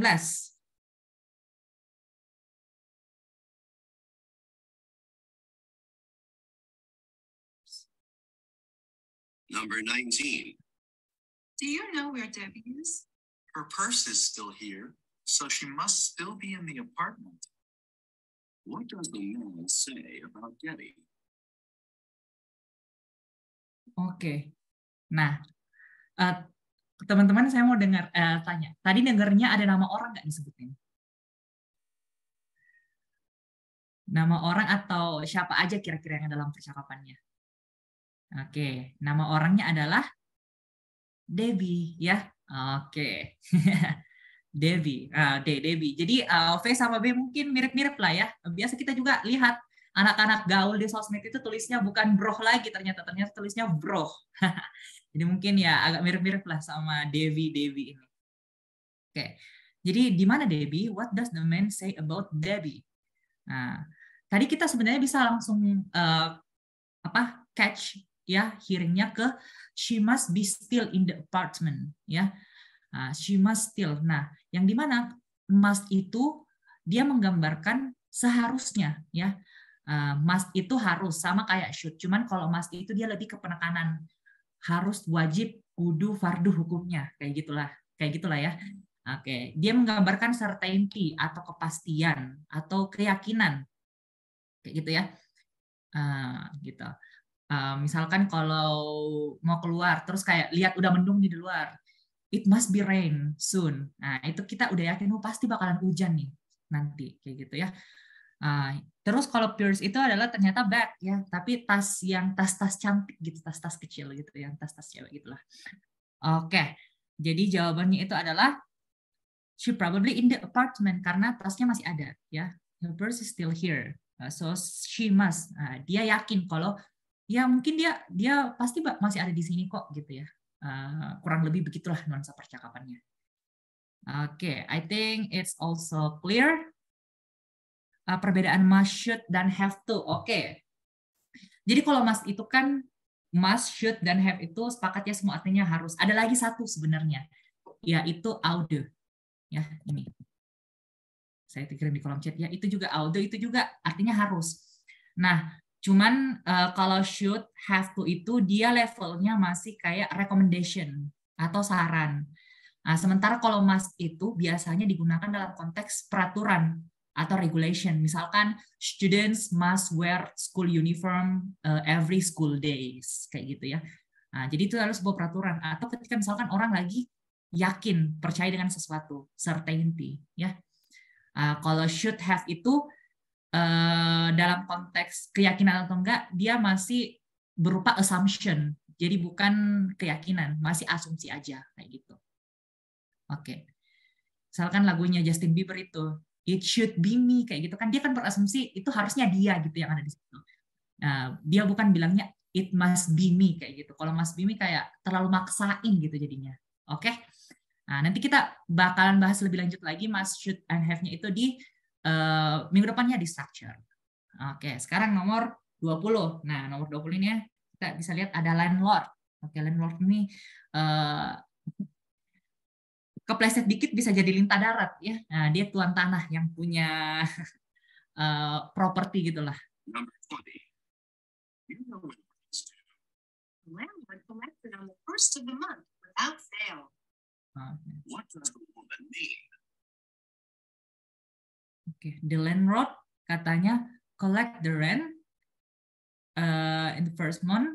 Number 19. Do you know where Debbie is? Her purse is still here, so she must still be in the apartment. What does the man say about Debbie? Oke. Nah, teman-teman saya mau tanya. Tadi dengarnya ada nama orang nggak disebutin? Nama orang atau siapa aja kira-kira yang dalam percakapannya? Oke, nama orangnya adalah Debbie ya. Oke. Debbie. Debbie. Jadi V sama B mungkin mirip-mirip lah ya. Biasa kita juga lihat anak-anak gaul di sosmed itu tulisnya bukan broh lagi, ternyata tulisnya broh. Jadi mungkin ya agak mirip-mirip lah sama Debbie ini. Oke. Jadi di mana Debbie? What does the man say about Debbie? Nah, tadi kita sebenarnya bisa langsung catch ya hearingnya ke she must be still in the apartment ya. She must still. Nah, yang dimana must itu dia menggambarkan seharusnya ya. Must itu harus sama kayak should. Cuman kalau must itu dia lebih ke penekanan. Harus, wajib, kudu, fardu hukumnya kayak gitulah ya. Oke, dia menggambarkan certainty atau kepastian atau keyakinan kayak gitu ya. Gitu. Misalkan kalau mau keluar terus kayak lihat udah mendung di luar, it must be rain soon. Nah itu kita udah yakin pasti bakalan hujan nih nanti kayak gitu ya. Terus kalau purse itu adalah ternyata bag ya, tapi tas cantik gitu, tas kecil gitu ya, tas cewek gitulah. Oke, jadi jawabannya itu adalah she probably in the apartment karena tasnya masih ada ya. Her purse is still here, so she must. Dia yakin kalau ya mungkin dia pasti masih ada di sini kok gitu ya. Kurang lebih begitulah nuansa percakapannya. Oke, I think it's also clear. Perbedaan must, should, dan have to. Oke. Jadi kalau must itu kan must, should, dan have itu sepakatnya semua artinya harus. Ada lagi satu sebenarnya, yaitu ought. Ya, ini. Saya kirim di kolom chat ya. Itu juga ought, itu juga artinya harus. Nah, cuman kalau should, have to itu dia levelnya masih kayak recommendation atau saran. Nah, sementara kalau must itu biasanya digunakan dalam konteks peraturan atau regulation. Misalkan students must wear school uniform every school days kayak gitu ya. Nah, jadi itu harus sebuah peraturan. Atau ketika misalkan orang lagi yakin, percaya dengan sesuatu, certainty ya. Kalau should have itu dalam konteks keyakinan atau enggak, dia masih berupa assumption. Jadi bukan keyakinan, masih asumsi aja kayak gitu. Oke. Misalkan lagunya Justin Bieber itu, It Should Be Me, kayak gitu kan, dia kan berasumsi itu harusnya dia gitu yang ada di situ. Nah, dia bukan bilangnya it must be me kayak gitu. Kalau must be me kayak terlalu maksain gitu jadinya. Oke? Nah, nanti kita bakalan bahas lebih lanjut lagi must, should, and have-nya itu di minggu depannya di structure. Oke, sekarang nomor 20. Nah, nomor 20 ini ya, kita bisa lihat ada landlord. Oke, landlord ini kepleset dikit bisa jadi lintah darat ya. Nah, dia tuan tanah yang punya properti gitulah. Number 20. You know what it is to. The landlord collected on the first of the month without fail. What does the woman mean? Oke, the landlord katanya collect the rent in the first month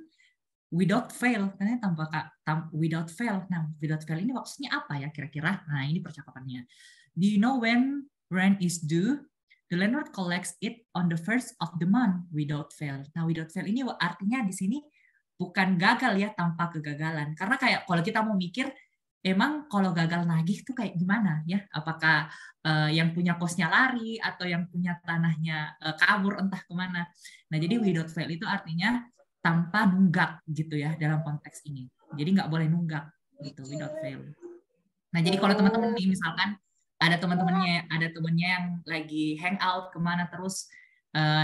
without fail. Katanya without fail. Nah, without fail ini maksudnya apa ya kira-kira? Nah, ini percakapannya. Do you know when rent is due? The landlord collects it on the first of the month without fail. Nah, without fail ini artinya di sini bukan gagal ya, tanpa kegagalan. Karena kayak kalau kita mau mikir, emang kalau gagal nagih itu kayak gimana ya? Apakah yang punya kosnya lari atau yang punya tanahnya kabur entah kemana? Nah, jadi without fail itu artinya tanpa nunggak gitu ya dalam konteks ini. Jadi nggak boleh nunggak gitu, without fail. Nah, jadi kalau teman-teman nih misalkan ada temannya yang lagi hangout kemana terus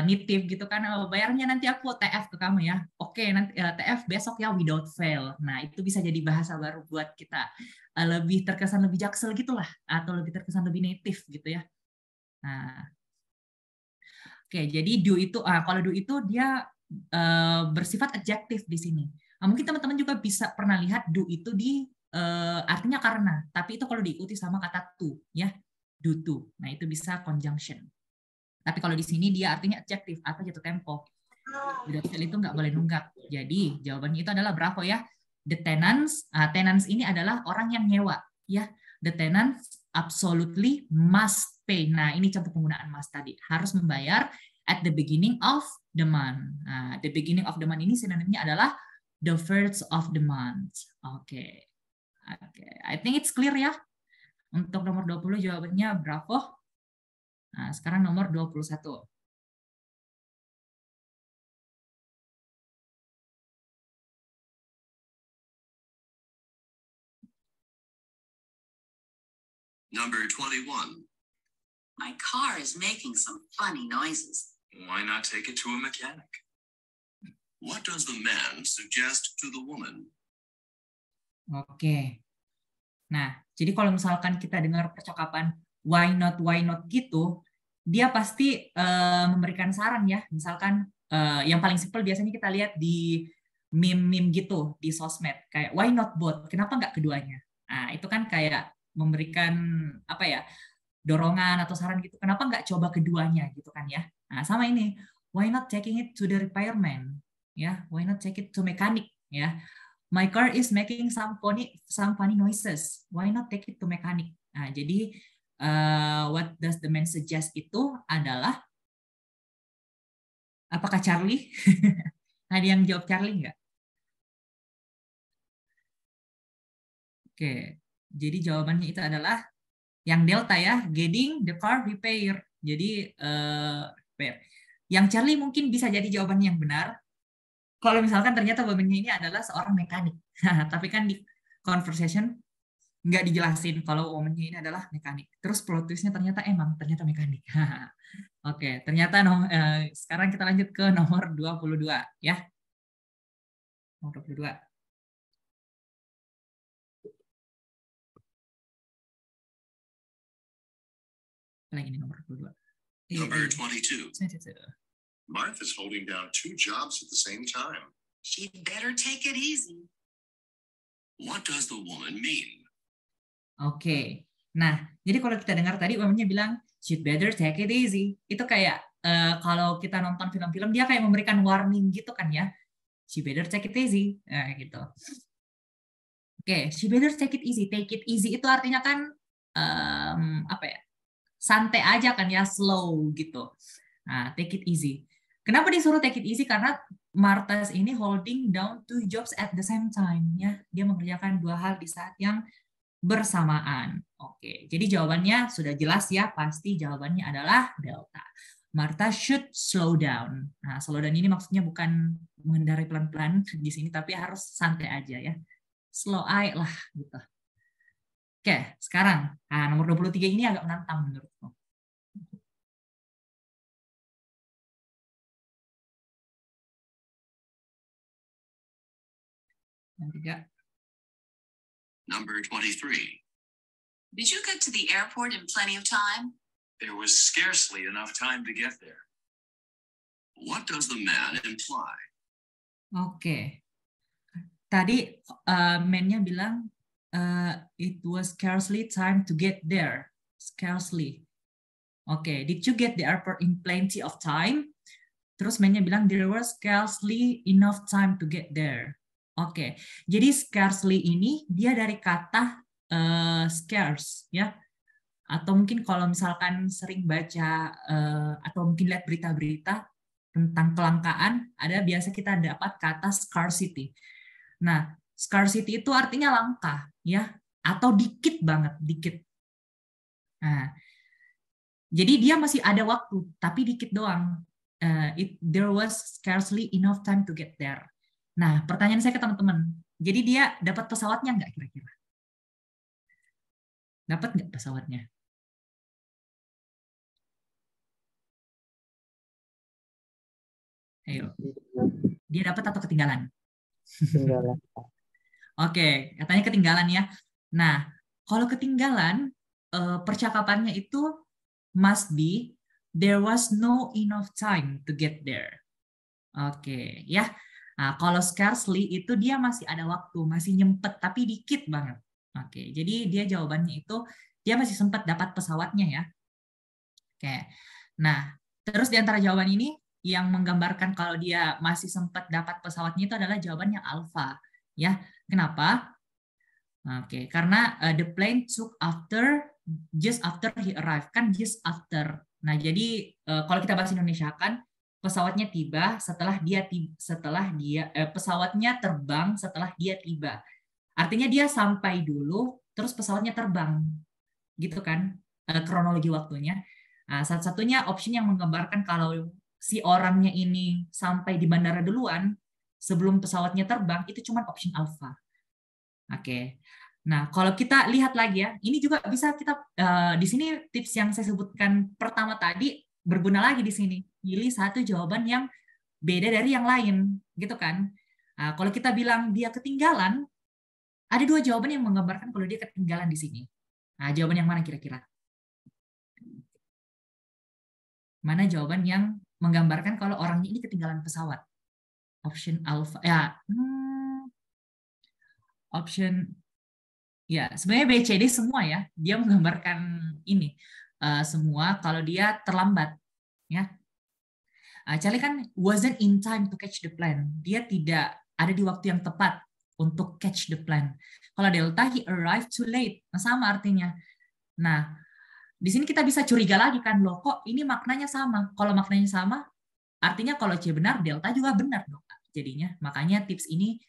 nitip gitu kan, bayarnya nanti aku TF ke kamu ya. Oke, nanti TF besok ya without fail. Nah, itu bisa jadi bahasa baru buat kita lebih terkesan lebih jaksel gitulah, atau lebih terkesan lebih native gitu ya. Nah, oke, jadi do itu kalau do itu dia bersifat adjektif di sini. Nah, mungkin teman-teman juga bisa pernah lihat do itu di artinya karena, tapi itu kalau diikuti sama kata to ya, do to. Nah, itu bisa conjunction. Tapi kalau di sini dia artinya adjektif atau jatuh tempo. Without fail itu nggak boleh nunggak. Jadi jawabannya itu adalah bravo ya. The tenants, tenants ini adalah orang yang nyewa ya. The tenants absolutely must pay. Nah, ini contoh penggunaan must tadi. Harus membayar at the beginning of the month. Nah, the beginning of the month ini sinonimnya adalah the first of the month. Oke. Oke, I think it's clear ya. Untuk nomor 20 jawabannya bravo. Nah, sekarang nomor 21. Number 21. My car is making some funny noises. Why not take it to a mechanic? What does the man suggest to the woman? Oke. Nah, jadi kalau misalkan kita dengar percakapan why not gitu, dia pasti memberikan saran ya. Misalkan yang paling simpel biasanya kita lihat di meme-meme gitu di sosmed, kayak why not both? Kenapa nggak keduanya? Nah, itu kan kayak memberikan apa ya, dorongan atau saran gitu. Kenapa nggak coba keduanya gitu kan ya? Nah, sama ini, why not taking it to the repairman? Ya, why not take it to mechanic? Ya, my car is making some funny noises. Why not take it to mechanic? Nah, jadi what does the man suggest itu adalah, apakah Charlie? Ada yang jawab Charlie nggak? Oke, jadi jawabannya itu adalah yang delta ya, getting the car repair. Jadi repair. Yang Charlie mungkin bisa jadi jawabannya yang benar. Kalau misalkan ternyata woman-nya ini adalah seorang mekanik. Tapi kan di conversation nggak dijelasin kalau woman-nya ini adalah mekanik. Terus plot twist-nya ternyata mekanik. Oke, ternyata sekarang kita lanjut ke nomor 22 ya. Nomor 22. Lagi ini nomor 22. Number 22. 22. Martha's holding down 2 jobs at the same time. She'd better take it easy. What does the woman mean? Oke. Nah, jadi kalau kita dengar tadi woman-nya bilang she'd better take it easy. Itu kayak kalau kita nonton film-film dia kayak memberikan warning gitu kan ya. She better take it easy. Nah, gitu. Oke, she better take it easy. Take it easy itu artinya kan apa ya? Santai aja kan ya, slow gitu. Nah, take it easy. Kenapa disuruh take it easy? Karena Martha ini holding down 2 jobs at the same time ya. Dia mengerjakan 2 hal di saat yang bersamaan. Oke, jadi jawabannya sudah jelas ya, pasti jawabannya adalah delta. Martha should slow down. Nah, slow down ini maksudnya bukan mengendarai pelan-pelan di sini, tapi harus santai aja ya. Slow eye lah gitu. Oke, sekarang nomor 23 ini agak menantang menurutku. Yang ketiga. Number 23. Did you get to the airport in plenty of time? There was scarcely enough time to get there. What does the man imply? Oke. Tadi man-nya bilang it was scarcely time to get there. Scarcely. Oke, did you get the airport in plenty of time? Terus man-nya bilang there was scarcely enough time to get there. Oke, jadi scarcely ini dia dari kata scarce ya. Atau mungkin kalau misalkan sering baca atau mungkin lihat berita-berita tentang kelangkaan, ada biasa kita dapat kata scarcity. Nah, scarcity itu artinya langka ya, atau dikit banget, dikit. Nah, jadi dia masih ada waktu, tapi dikit doang. There was scarcely enough time to get there. Nah, pertanyaan saya ke teman-teman, jadi dia dapat pesawatnya nggak kira-kira? Dapat nggak pesawatnya? Ayo. Dia dapat atau ketinggalan? Ketinggalan. Oke, katanya ketinggalan ya. Nah, kalau ketinggalan, percakapannya itu must be there was no enough time to get there. Oke, ya. Nah, kalau scarcely itu dia masih ada waktu, masih nyempet tapi dikit banget. Oke, jadi dia jawabannya itu dia masih sempat dapat pesawatnya ya. Oke. Nah, terus di antara jawaban ini yang menggambarkan kalau dia masih sempat dapat pesawatnya itu adalah jawaban yang alfa, ya. Kenapa? Oke, karena the plane took just after he arrived, kan just after. Nah, jadi kalau kita bahasa Indonesia kan pesawatnya tiba setelah dia pesawatnya terbang setelah dia tiba. Artinya dia sampai dulu, terus pesawatnya terbang, gitu kan? Kronologi waktunya. Nah, satu-satunya option yang menggambarkan kalau si orangnya ini sampai di bandara duluan sebelum pesawatnya terbang itu cuma option alpha. Oke. Nah, kalau kita lihat lagi ya, ini juga bisa kita di sini tips yang saya sebutkan pertama tadi berguna lagi di sini. Pilih satu jawaban yang beda dari yang lain, gitu kan? Nah, kalau kita bilang dia ketinggalan, ada dua jawaban yang menggambarkan kalau dia ketinggalan di sini. Nah, jawaban yang mana kira-kira? Mana jawaban yang menggambarkan kalau orangnya ini ketinggalan pesawat? Option alpha, ya. Option, ya. Sebenarnya BCD semua ya. Dia menggambarkan ini semua kalau dia terlambat, ya. Charlie kan wasn't in time to catch the plane. Dia tidak ada di waktu yang tepat untuk catch the plane. Kalau delta, he arrived too late. Nah, sama artinya. Nah, di sini kita bisa curiga lagi kan, loh kok ini maknanya sama. Kalau maknanya sama, artinya kalau C benar, delta juga benar dong. Jadinya, makanya tips ini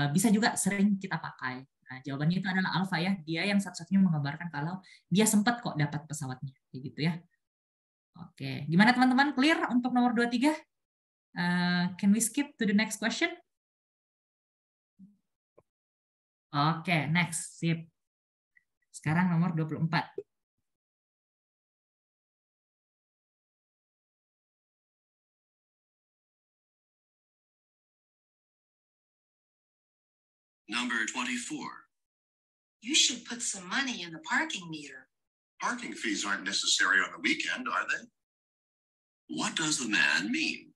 bisa juga sering kita pakai. Nah, jawabannya itu adalah alpha ya. Dia yang satu-satunya menggambarkan kalau dia sempat kok dapat pesawatnya. Kayak gitu ya. Oke, gimana teman-teman? Clear untuk nomor 23? Can we skip to the next question? Oke, next. Sip. Sekarang nomor 24. Number 24. You should put some money in the parking meter. Parking fees aren't necessary on the weekend, are they? What does the man mean?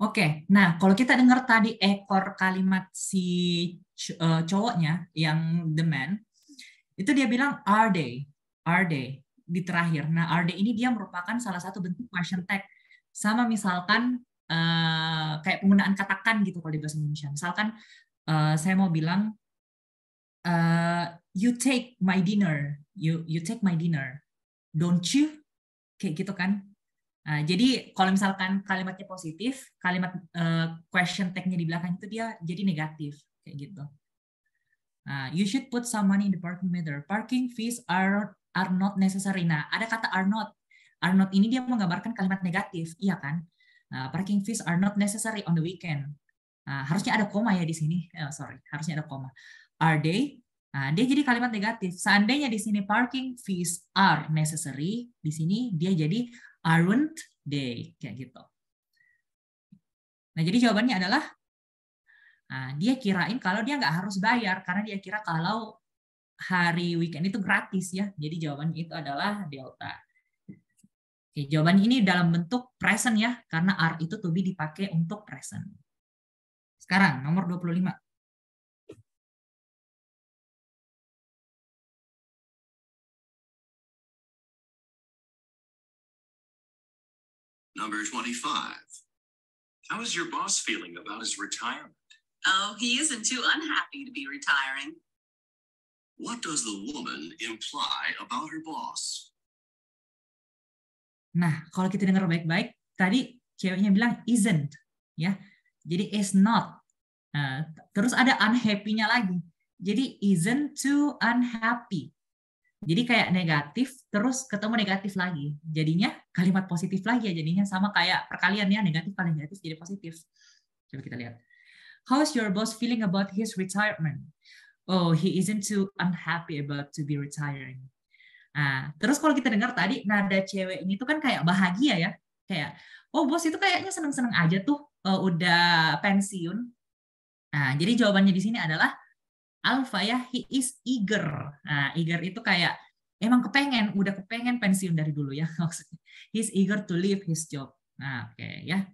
Oke, nah kalau kita dengar tadi ekor kalimat si cowoknya yang the man, itu dia bilang are they di terakhir. Nah, are they ini dia merupakan salah satu bentuk question tag. Sama misalkan kayak penggunaan katakan gitu kalau di bahasa Indonesia. Misalkan saya mau bilang you take my dinner, you take my dinner, don't you? Kayak gitu kan. Nah, jadi kalau misalkan kalimatnya positif, kalimat question tag-nya di belakang itu dia jadi negatif kayak gitu. You should put some money in the parking meter. Parking fees are not necessary. Nah, ada kata are not. Are not ini dia menggambarkan kalimat negatif, iya kan? Parking fees are not necessary on the weekend. Harusnya ada koma ya di sini. Sorry, harusnya ada koma. Are they? Dia jadi kalimat negatif. Seandainya di sini parking fees are necessary, di sini dia jadi aren't they, kayak gitu. Nah, jadi jawabannya adalah dia kirain kalau dia nggak harus bayar karena dia kira kalau hari weekend itu gratis ya. Jadi jawabannya itu adalah delta. Oke, jawaban ini dalam bentuk present ya, karena are itu to be dipakai untuk present. Sekarang nomor 25. Number 25. How is your boss feeling about his retirement? Oh, he isn't too unhappy to be retiring. What does the woman imply about her boss? Nah, kalau kita dengar baik-baik, tadi ceweknya bilang isn't, ya. Jadi is not. Terus ada unhappy-nya lagi. Jadi isn't too unhappy. Jadi kayak negatif, terus ketemu negatif lagi. Jadinya kalimat positif lagi ya. Jadinya sama kayak perkalian ya, negatif kali negatif jadi positif. Coba kita lihat. How's your boss feeling about his retirement? Oh, he isn't too unhappy about to be retiring. Terus kalau kita dengar tadi nada cewek ini tuh kan kayak bahagia ya, kayak oh bos itu kayaknya seneng-seneng aja tuh udah pensiun. Jadi jawabannya di sini adalah alpha ya, he is eager. Eager itu kayak emang udah kepengen pensiun dari dulu ya maksudnya. He's eager to leave his job. Oke ya.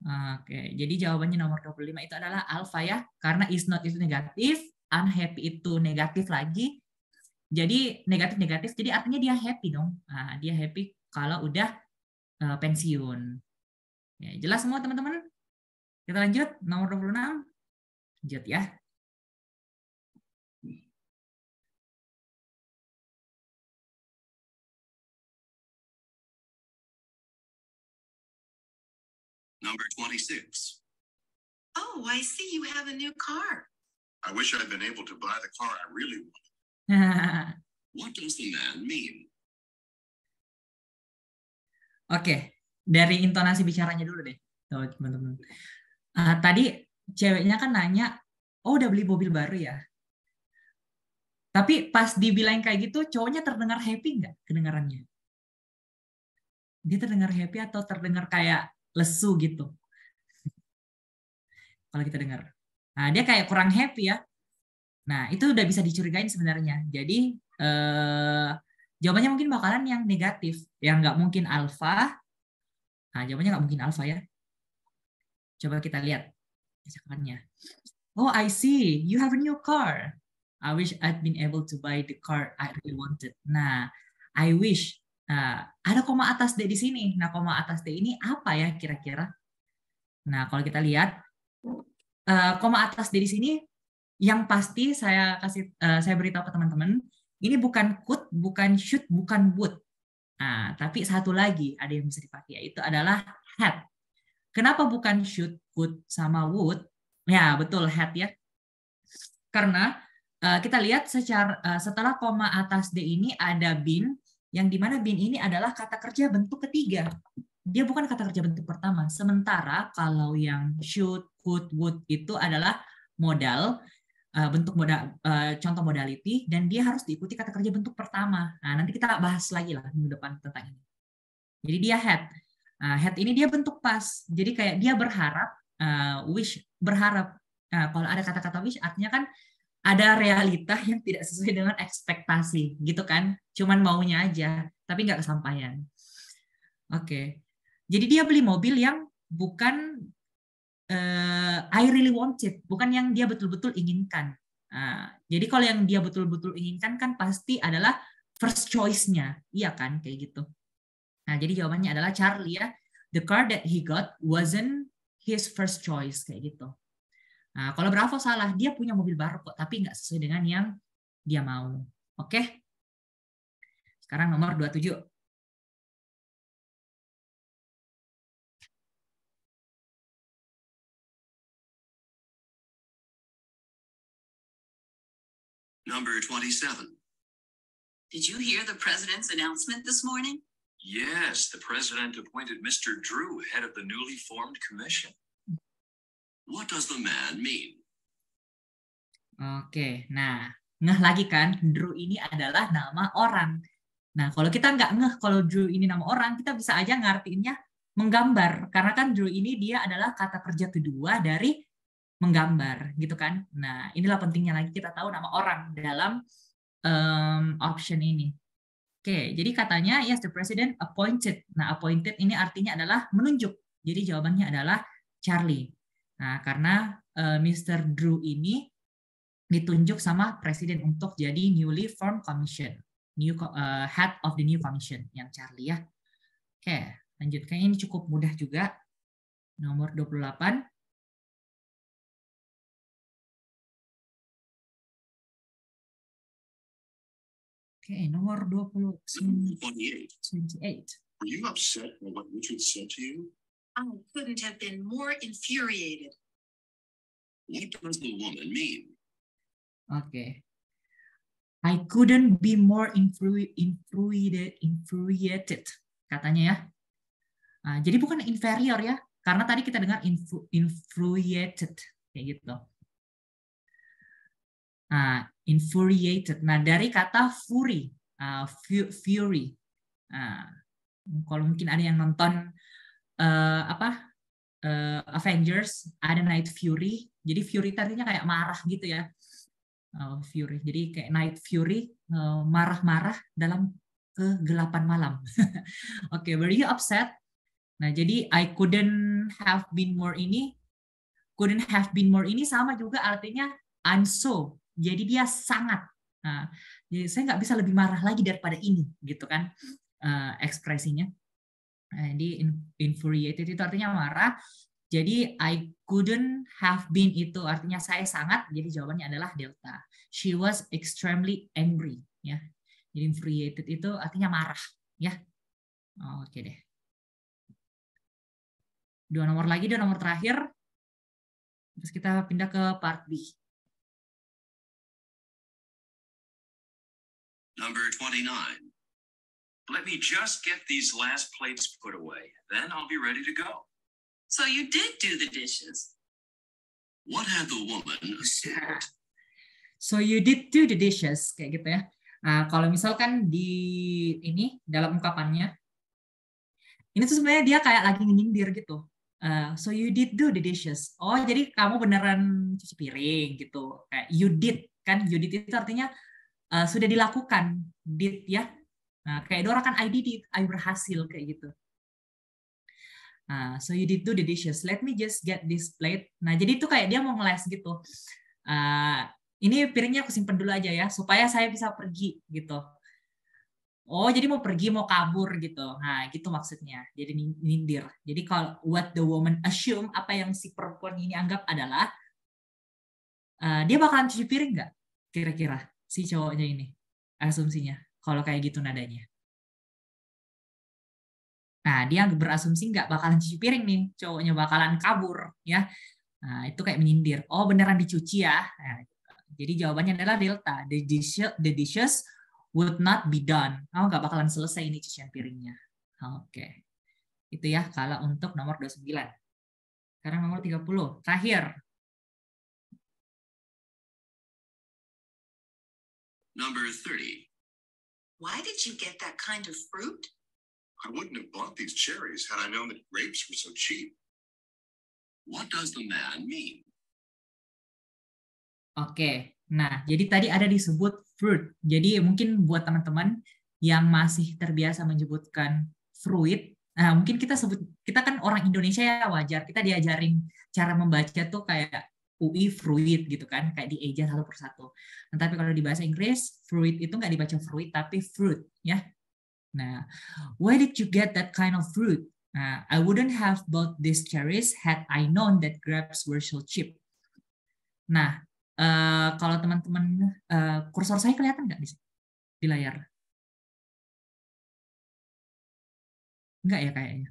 Oke, jadi jawabannya nomor 25 itu adalah alpha ya, karena is not itu negatif, unhappy itu negatif lagi. Jadi negatif-negatif, jadi artinya dia happy dong. Dia happy kalau udah pensiun. Ya, jelas semua teman-teman? Kita lanjut, nomor 26. Lanjut ya. Number 26. Oh, I see you have a new car. I wish I'd been able to buy the car I really want. What does the man mean? Oke, dari intonasi bicaranya dulu deh, teman-teman. Tadi ceweknya kan nanya, oh udah beli mobil baru ya? Tapi pas dibilang kayak gitu, cowoknya terdengar happy nggak kedengarannya? Dia terdengar happy atau terdengar kayak lesu gitu? Kalau kita dengar. Dia kayak kurang happy ya. Nah, itu udah bisa dicurigain sebenarnya. Jadi, jawabannya mungkin bakalan yang negatif. Yang nggak mungkin alfa. Jawabannya nggak mungkin alfa ya. Coba kita lihat. Oh, I see. You have a new car. I wish I'd been able to buy the car I really wanted. Nah, I wish. Ada koma atas D di sini. Nah, koma atas D ini apa ya kira-kira? Nah, kalau kita lihat, koma atas D di sini, yang pasti saya beritahu ke teman-teman, ini bukan could, bukan should, bukan would. Tapi satu lagi ada yang bisa dipakai, yaitu adalah had. Kenapa bukan should, could, sama would? Ya, betul, had ya. Karena kita lihat setelah koma atas D ini ada been, yang dimana been ini adalah kata kerja bentuk ketiga. Dia bukan kata kerja bentuk pertama. Sementara kalau yang should, could, would itu adalah modal, bentuk modal, contoh modality, dan dia harus diikuti kata kerja bentuk pertama. Nanti kita bahas lagi lah minggu depan tentang ini. Jadi dia had. Had ini dia bentuk past. Jadi kayak dia berharap, wish, berharap. Kalau ada kata-kata wish artinya kan ada realita yang tidak sesuai dengan ekspektasi, gitu kan? Cuman maunya aja, tapi nggak kesampaian. Oke. Jadi dia beli mobil yang bukan I really want it, bukan yang dia betul-betul inginkan. Jadi kalau yang dia betul-betul inginkan kan pasti adalah first choice-nya, iya kan, kayak gitu. Jadi jawabannya adalah Charlie ya. The car that he got wasn't his first choice, kayak gitu. Kalau Bravo salah, dia punya mobil baru kok, tapi nggak sesuai dengan yang dia mau. Oke? Sekarang nomor 27. Number 27. Did you hear the president's announcement this morning? Yes, the president appointed Mr. Drew head of the newly formed commission. What does the man mean? Oke, nah ngeh lagi kan, Drew ini adalah nama orang. Nah, kalau kita nggak ngeh kalau Drew ini nama orang, kita bisa aja ngartiinnya menggambar. Karena kan Drew ini dia adalah kata kerja kedua dari menggambar, gitu kan. Nah, inilah pentingnya lagi kita tahu nama orang dalam option ini. Oke, jadi katanya yes, the president appointed. Nah, appointed ini artinya adalah menunjuk. Jadi jawabannya adalah Charlie. Nah, karena Mr. Drew ini ditunjuk sama presiden untuk jadi newly formed commission, head of the new commission yang Charlie ya. Oke, lanjut. Kayaknya ini cukup mudah juga. Nomor 28. Oke, nomor 28. 28. Were you upset by what Richard said to you? I couldn't have been more infuriated. What does the woman mean? Oke. I couldn't be more infuriated, katanya ya. Jadi bukan inferior ya, karena tadi kita dengar infuriated, kayak gitu. Infuriated. Nah, dari kata fury, fury. Kalau mungkin ada yang nonton Avengers, ada Night Fury. Jadi fury artinya kayak marah gitu ya. Fury. Jadi kayak Night Fury, marah-marah dalam kegelapan malam. Oke, were you upset? Nah, jadi I couldn't have been more ini sama juga artinya I'm so. Jadi dia sangat. Jadi saya nggak bisa lebih marah lagi daripada ini, gitu kan ekspresinya. Jadi infuriated itu artinya marah. Jadi I couldn't have been itu artinya saya sangat. Jadi jawabannya adalah delta. She was extremely angry. Ya. Jadi infuriated itu artinya marah. Ya. Oke deh. 2 nomor lagi, 2 nomor terakhir. Terus kita pindah ke part B. Number 29. Let me just get these last plates put away. Then I'll be ready to go. So you did do the dishes. What had the woman said? So you did do the dishes, kayak gitu ya. Kalau misalkan di ini dalam ungkapannya, ini tuh sebenarnya dia kayak lagi nyindir gitu. So you did do the dishes. Oh, jadi kamu beneran cuci piring gitu. Kayak you did kan? You did itu artinya sudah dilakukan. Did ya. Nah, kayak Dora kan I did it, I berhasil kayak gitu. So you did do the dishes. Let me just get this plate. Nah, jadi itu kayak dia mau ngeles gitu. Ini piringnya aku simpen dulu aja ya, supaya saya bisa pergi gitu. Oh, jadi mau pergi, mau kabur gitu. Nah, gitu maksudnya. Jadi nyindir. Jadi kalau what the woman assume, apa yang si perempuan ini anggap adalah dia bakalan cuci piring nggak? Kira-kira si cowoknya ini asumsinya. Kalau kayak gitu nadanya. Nah, dia berasumsi nggak bakalan cuci piring nih, cowoknya bakalan kabur, ya. Nah, itu kayak menyindir. Oh, beneran dicuci ya. Nah, jadi jawabannya adalah delta. The dishes would not be done. Oh, nggak bakalan selesai ini cucian piringnya. Oke. Itu ya kalau untuk nomor 29. Sekarang nomor 30. Terakhir. Number 30. Why did you get that kind of fruit? I wouldn't have bought these cherries had I known that grapes were so cheap. What does the man mean? Oke. Nah, jadi tadi ada disebut fruit. Jadi mungkin buat teman-teman yang masih terbiasa menyebutkan fruit, nah mungkin kita kan orang Indonesia ya, wajar kita diajarin cara membaca tuh kayak UI fruit gitu kan, kayak dieja satu persatu. Nah, tapi kalau di bahasa Inggris, fruit itu nggak dibaca fruit, tapi fruit, ya. Nah, where did you get that kind of fruit? I wouldn't have bought these cherries had I known that grapes were so cheap. Nah, kalau teman-teman, kursor saya kelihatan nggak di layar? Enggak ya kayaknya.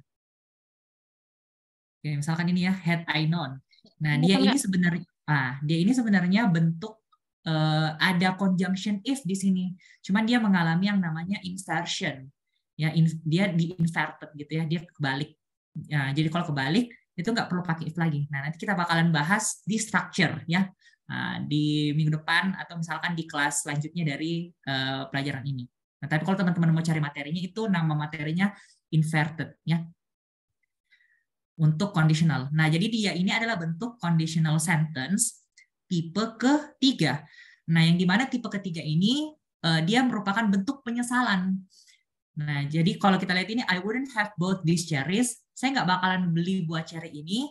Oke, misalkan ini ya, had I known. Nah, dia ini sebenarnya bentuk ada conjunction if di sini. Cuman dia mengalami yang namanya inversion. Ya, dia di-inverted gitu ya, dia kebalik. Ya, jadi kalau kebalik itu nggak perlu pakai if lagi. Nah, nanti kita bakalan bahas di structure ya. Di minggu depan atau misalkan di kelas selanjutnya dari pelajaran ini. Nah, tapi kalau teman-teman mau cari materinya itu nama materinya inverted ya. Untuk conditional. Nah, jadi dia ini adalah bentuk conditional sentence tipe ketiga. Nah, yang dimana tipe ketiga ini dia merupakan bentuk penyesalan. Nah, jadi kalau kita lihat ini, I wouldn't have bought these cherries. Saya nggak bakalan beli buah cherry ini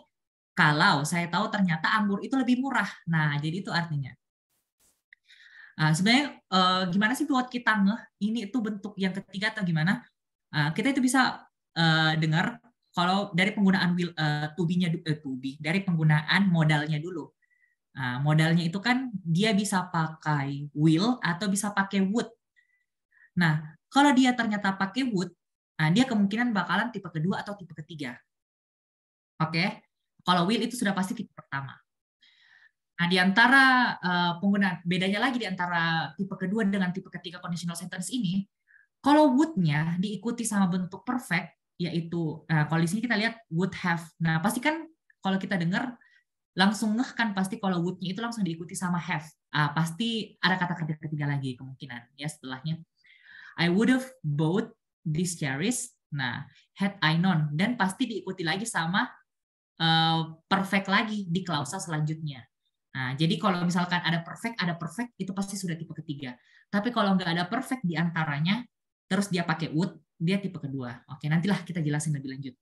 kalau saya tahu ternyata anggur itu lebih murah. Nah, jadi itu artinya. Sebenarnya gimana sih buat kita ini itu bentuk yang ketiga atau gimana? Kita itu bisa dengar kalau dari penggunaan will dari penggunaan modalnya dulu. Modalnya itu kan dia bisa pakai will atau bisa pakai would. Nah, kalau dia ternyata pakai would, dia kemungkinan bakalan tipe kedua atau tipe ketiga. Oke, kalau will itu sudah pasti tipe pertama. Nah, di antara penggunaan bedanya lagi di antara tipe kedua dengan tipe ketiga conditional sentence ini, kalau would-nya diikuti sama bentuk perfect, yaitu kalau di sini kita lihat would have. Nah, pasti kan kalau kita dengar langsung ngeh kan pasti kalau would-nya itu langsung diikuti sama have. Pasti ada kata-kata ketiga lagi kemungkinan ya setelahnya. I would have bought these cherries. Nah, had I known, dan pasti diikuti lagi sama perfect lagi di klausa selanjutnya. Nah, jadi kalau misalkan ada perfect itu pasti sudah tipe ketiga. Tapi kalau nggak ada perfect di antaranya, terus dia pakai would, dia tipe kedua. Oke, nantilah kita jelasin lebih lanjut.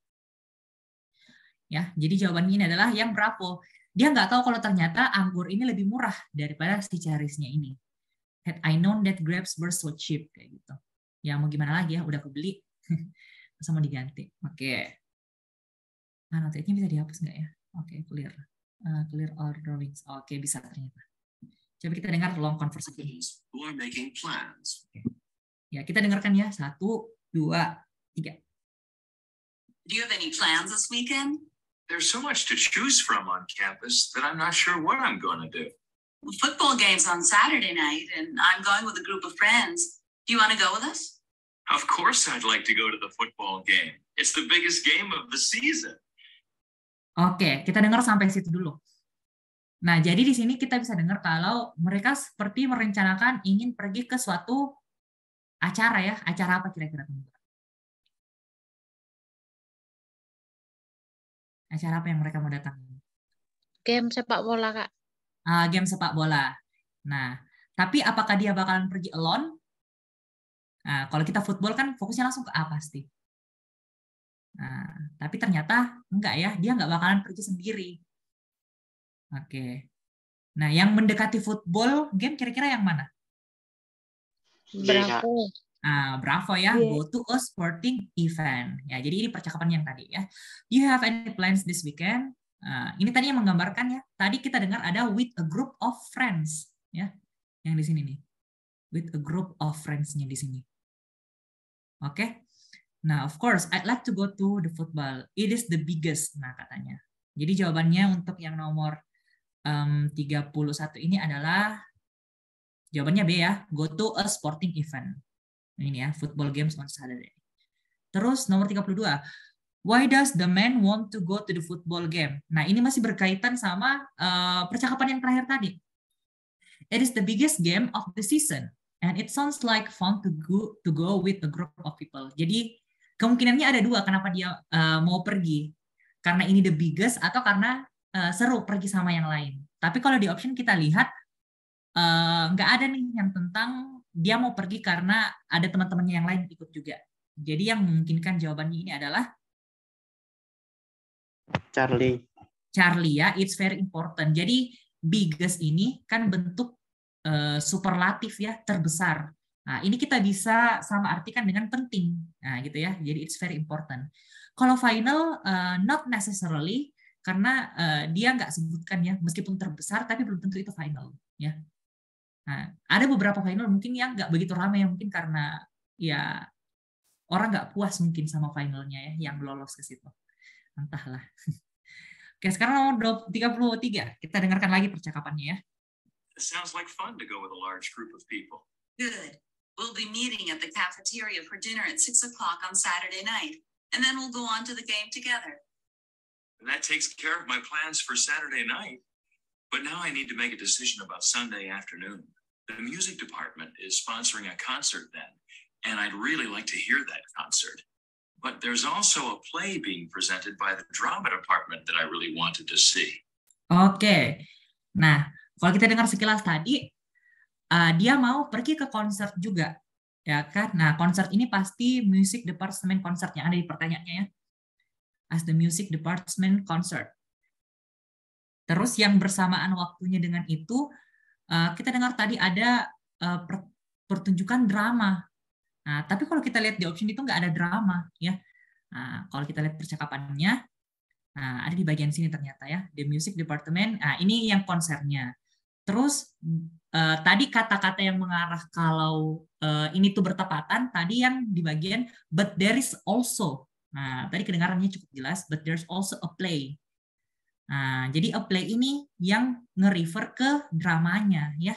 Ya, jadi jawabannya ini adalah yang Bravo. Dia nggak tahu kalau ternyata anggur ini lebih murah daripada si cherries-nya ini. Had I known that grapes were so cheap, kayak gitu. Ya mau gimana lagi ya, udah kebeli, sama diganti. Oke. Note-nya bisa dihapus nggak ya? Oke, clear. Clear all drawings. Oke, bisa ternyata. Coba kita dengar long conversation. Who are making plans? Ya, kita dengarkan ya. 1, 2, 3. Do you have any plans this weekend? There's so much to choose from on campus that I'm not sure what I'm going to do. The football game's on Saturday night, and I'm going with a group of friends. Do you want to go with us? Of course I'd like to go to the football game. It's the biggest game of the season. Oke, kita dengar sampai situ dulu. Nah, jadi di sini kita bisa dengar kalau mereka seperti merencanakan ingin pergi ke suatu acara ya. Acara apa kira-kira? Acara apa yang mereka mau datangi? Game sepak bola, Kak. Game sepak bola. Nah, tapi apakah dia bakalan pergi alone? Nah, kalau kita football kan fokusnya langsung ke A pasti. Nah, tapi ternyata enggak ya, dia enggak bakalan pergi sendiri. Oke. Nah, yang mendekati football game kira-kira yang mana? Bravo. Bravo ya, go to a sporting event. Ya, jadi ini percakapan yang tadi ya. Do you have any plans this weekend? Ini tadi yang menggambarkan ya. Tadi kita dengar ada with a group of friends ya. Yang di sini nih. With a group of friends-nya di sini. Oke. Nah, of course, I'd like to go to the football. It is the biggest, nah katanya. Jadi jawabannya untuk yang nomor 31 ini adalah jawabannya B ya, go to a sporting event. Ini ya, football games on Saturday. Terus nomor 32, why does the man want to go to the football game? Nah, ini masih berkaitan sama percakapan yang terakhir tadi. It is the biggest game of the season, and it sounds like fun to go with a group of people. Jadi kemungkinannya ada dua kenapa dia mau pergi. Karena ini the biggest atau karena seru pergi sama yang lain. Tapi kalau di option kita lihat nggak ada nih yang tentang dia mau pergi karena ada teman-temannya yang lain ikut juga. Jadi yang memungkinkan jawabannya ini adalah Charlie ya, it's very important. Jadi biggest ini kan bentuk superlatif ya, terbesar. Nah, ini kita bisa sama artikan dengan penting. Nah, gitu ya. Jadi it's very important. Kalau final not necessarily karena dia nggak sebutkan ya, meskipun terbesar tapi belum tentu itu final ya. Nah, ada beberapa final mungkin yang nggak begitu ramai, mungkin karena ya orang nggak puas mungkin sama finalnya ya yang lolos ke situ. Entahlah. Oke, sekarang nomor 33. Kita dengarkan lagi percakapannya ya. It sounds like fun to go with a large group of people. Good. We'll be meeting at the cafeteria for dinner at 6 o'clock on Saturday night, and then we'll go on to the game together. And that takes care of my plans for Saturday night. But now I need to make a decision about Sunday afternoon. The music department is sponsoring a concert then, and I'd really like to hear that concert. But there's also a play being presented by the drama department that I really wanted to see. Oke. Nah, kalau kita dengar sekilas tadi, dia mau pergi ke konser juga, ya kan? Nah, konser ini pasti music department concert yang ada di pertanyaannya ya. As the music department concert. Terus yang bersamaan waktunya dengan itu, kita dengar tadi ada pertunjukan drama. Nah, tapi kalau kita lihat di option itu nggak ada drama, ya. Nah, kalau kita lihat percakapannya, ada di bagian sini ternyata ya, the music department. Nah, ini yang konsernya. Terus tadi kata-kata yang mengarah kalau ini tuh bertepatan, tadi yang di bagian but there is also. Nah, tadi kedengarannya cukup jelas, but there's also a play. Nah, jadi a play ini yang nge-refer ke dramanya ya.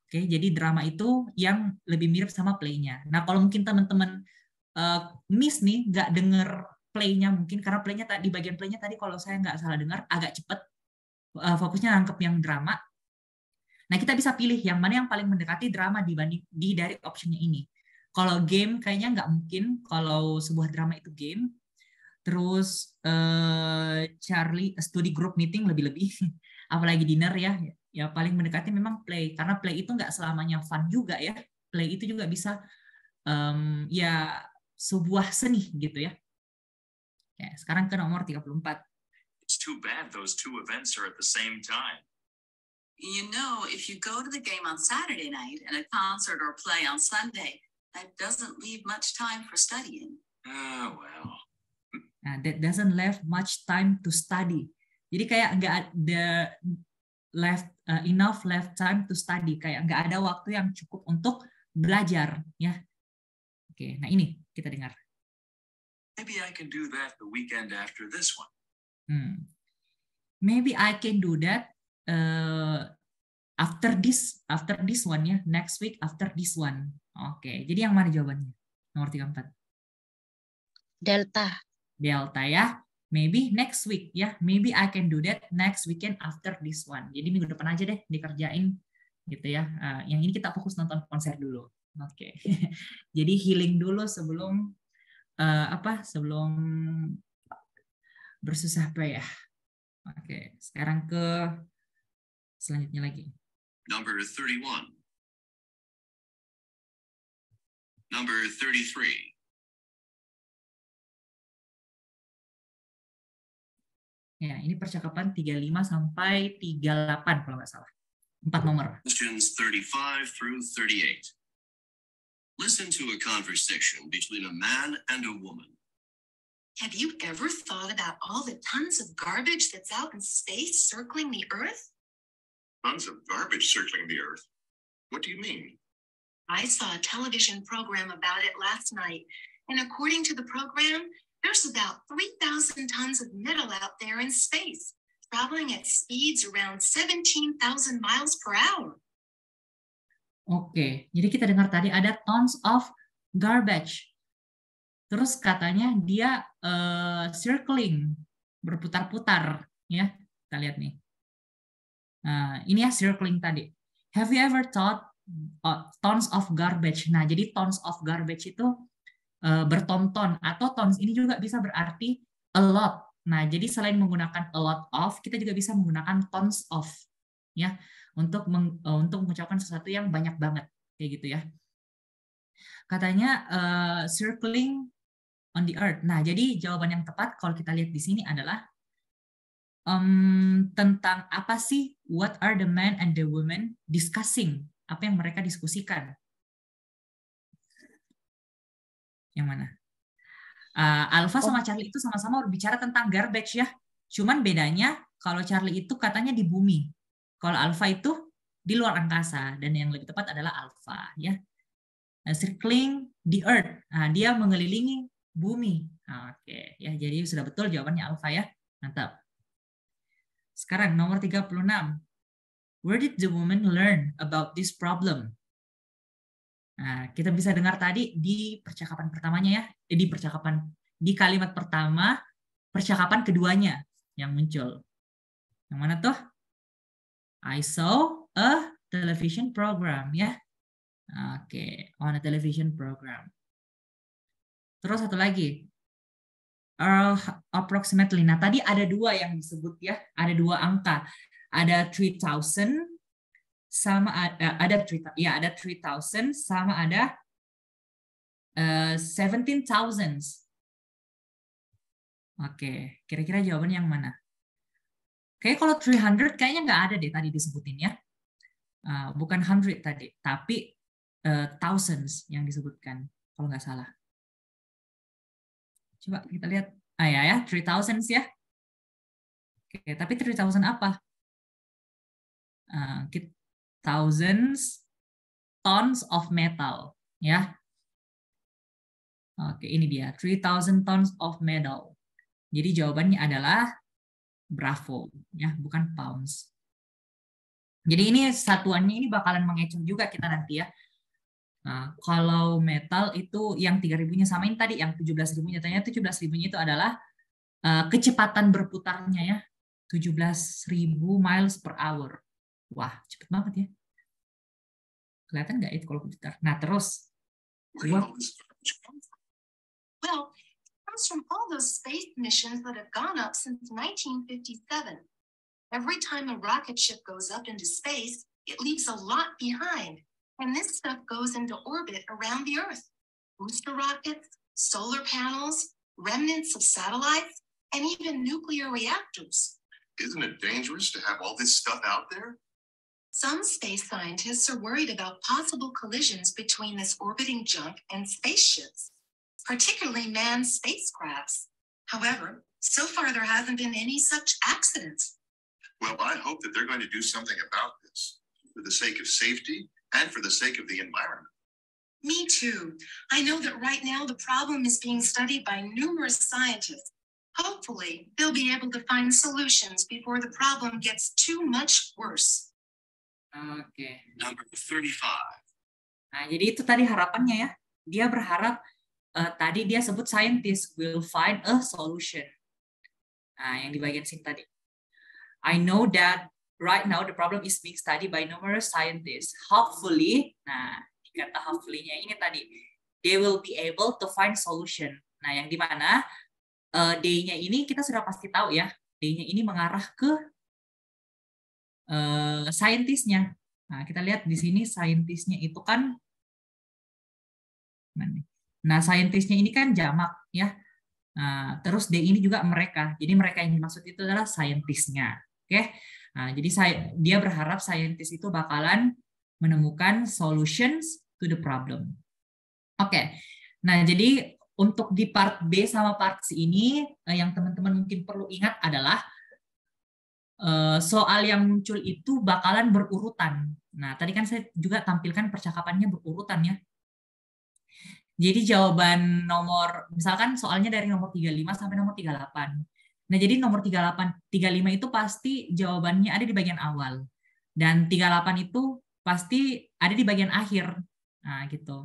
Oke, jadi drama itu yang lebih mirip sama play-nya. Nah, kalau mungkin teman-teman miss nih, nggak denger play-nya mungkin, karena play-nya di bagian play-nya tadi kalau saya nggak salah dengar agak cepet, fokusnya nangkep yang drama. Nah, kita bisa pilih yang mana yang paling mendekati drama dibanding dari optionnya ini. Kalau game kayaknya nggak mungkin kalau sebuah drama itu game. Terus Charlie study group meeting lebih-lebih, apalagi dinner ya. Ya paling mendekati memang play, karena play itu nggak selamanya fun juga ya. Play itu juga bisa ya sebuah seni gitu ya. Ya, sekarang ke nomor 34. It's too bad those two events are at the same time. You know, if you go to the game on Saturday night and a concert or play on Sunday, that doesn't leave much time for studying. Oh, well. Nah, that doesn't leave much time to study. Jadi kayak nggak ada enough left time to study, kayak nggak ada waktu yang cukup untuk belajar ya. Oke, nah ini kita dengar. Maybe I can do that the weekend after this one. Maybe I can do that after this one ya, next week after this one. Oke, jadi yang mana jawabannya? Nomor 34. Delta ya. Maybe next week ya. Maybe I can do that next weekend after this one. Jadi minggu depan aja deh dikerjain gitu ya. Yang ini kita fokus nonton konser dulu. Oke. Jadi healing dulu sebelum sebelum bersusah payah. Oke, sekarang ke selanjutnya lagi. Number 31. Number 33. Ya, ini percakapan 35 sampai 38 kalau nggak salah. 4 nomor. Questions 35 through 38. Listen to a conversation between a man and a woman. Have you ever thought about all the tons of garbage that's out in space circling the Earth? Tons of garbage circling the Earth? What do you mean? I saw a television program about it last night, and according to the program, there's about 3,000 tons of metal out there in space, traveling at speeds around 17,000 miles per hour. Oke, jadi kita dengar tadi ada tons of garbage. Terus katanya dia circling, berputar-putar, ya. Kita lihat nih. Ini ya circling tadi. Have you ever thought tons of garbage? Nah, jadi tons of garbage itu bertonton, atau tons ini juga bisa berarti a lot. Nah, jadi selain menggunakan a lot of, kita juga bisa menggunakan tons of, ya, untuk mengucapkan sesuatu yang banyak banget, kayak gitu ya. Katanya circling on the earth. Nah, jadi jawaban yang tepat kalau kita lihat di sini adalah tentang apa sih? What are the men and the women discussing? Apa yang mereka diskusikan? Yang mana? Alpha sama Charlie itu sama-sama berbicara tentang garbage ya. Cuman bedanya kalau Charlie itu katanya di bumi. Kalau Alpha itu di luar angkasa, dan yang lebih tepat adalah Alpha ya. Circling the earth. Nah, dia mengelilingi bumi. Oke, ya jadi sudah betul jawabannya Alpha ya. Mantap. Sekarang nomor 36. Where did the woman learn about this problem? Nah, kita bisa dengar tadi di percakapan pertamanya ya, di kalimat pertama, percakapan keduanya yang muncul. Yang mana tuh? I saw a television program ya. Oke, on a television program. Terus satu lagi. Approximately. Nah, tadi ada dua yang disebut ya, ada dua angka. Ada 3,000 sama ada 3,000 sama ada 17,000. Oke, kira-kira jawaban yang mana? Kayak kalau 300 kayaknya nggak ada deh tadi disebutin ya. Bukan 100 tadi, tapi thousands yang disebutkan kalau nggak salah. Coba kita lihat. Ya, 3,000 ya. Oke, tapi 3,000 apa? Thousands tons of metal ya. Oke, ini dia 3,000 tons of metal. Jadi jawabannya adalah bravo ya, bukan pounds. Jadi ini satuannya ini bakalan mengecoh juga kita nanti ya. Nah, kalau metal itu yang 3.000-nya samain tadi, yang 17.000-nya, ternyata 17.000-nya itu adalah kecepatan berputarnya ya. 17.000 miles per hour. Wah, cepet banget ya. Kelihatan nggak itu kalau berputar? Nah, terus. Well, it comes from all those space missions that have gone up since 1957. Every time a rocket ship goes up into space, it leaves a lot behind. And this stuff goes into orbit around the Earth. Booster rockets, solar panels, remnants of satellites, and even nuclear reactors. Isn't it dangerous to have all this stuff out there? Some space scientists are worried about possible collisions between this orbiting junk and spaceships, particularly manned spacecrafts. However, so far there hasn't been any such accidents. Well, I hope that they're going to do something about this for the sake of safety and for the sake of the environment. Me too. I know that right now the problem is being studied by numerous scientists. Hopefully, they'll be able to find solutions before the problem gets too much worse. Oke. Number 35. Nah, jadi itu tadi harapannya ya. Dia berharap tadi dia sebut scientists will find a solution. Nah, yang di bagian sini tadi. I know that right now the problem is being studied by numerous scientists. Hopefully, nah, kata hopefully-nya ini tadi, they will be able to find solution. Nah, yang di mana D-nya ini kita sudah pasti tahu ya. D-nya ini mengarah ke saintisnya. Nah, kita lihat di sini saintisnya itu kan, nah saintisnya ini kan jamak ya. Nah, terus D ini juga mereka. Jadi mereka yang dimaksud itu adalah saintisnya. Oke. Nah, jadi dia berharap saintis itu bakalan menemukan solutions to the problem. Oke. Nah, jadi untuk di part B sama part C ini yang teman-teman mungkin perlu ingat adalah soal yang muncul itu bakalan berurutan. Nah, tadi kan saya juga tampilkan percakapannya berurutan ya. Jadi jawaban nomor, misalkan soalnya dari nomor 35 sampai nomor 38. Nah, jadi nomor 35 itu pasti jawabannya ada di bagian awal. Dan 38 itu pasti ada di bagian akhir. Nah, gitu.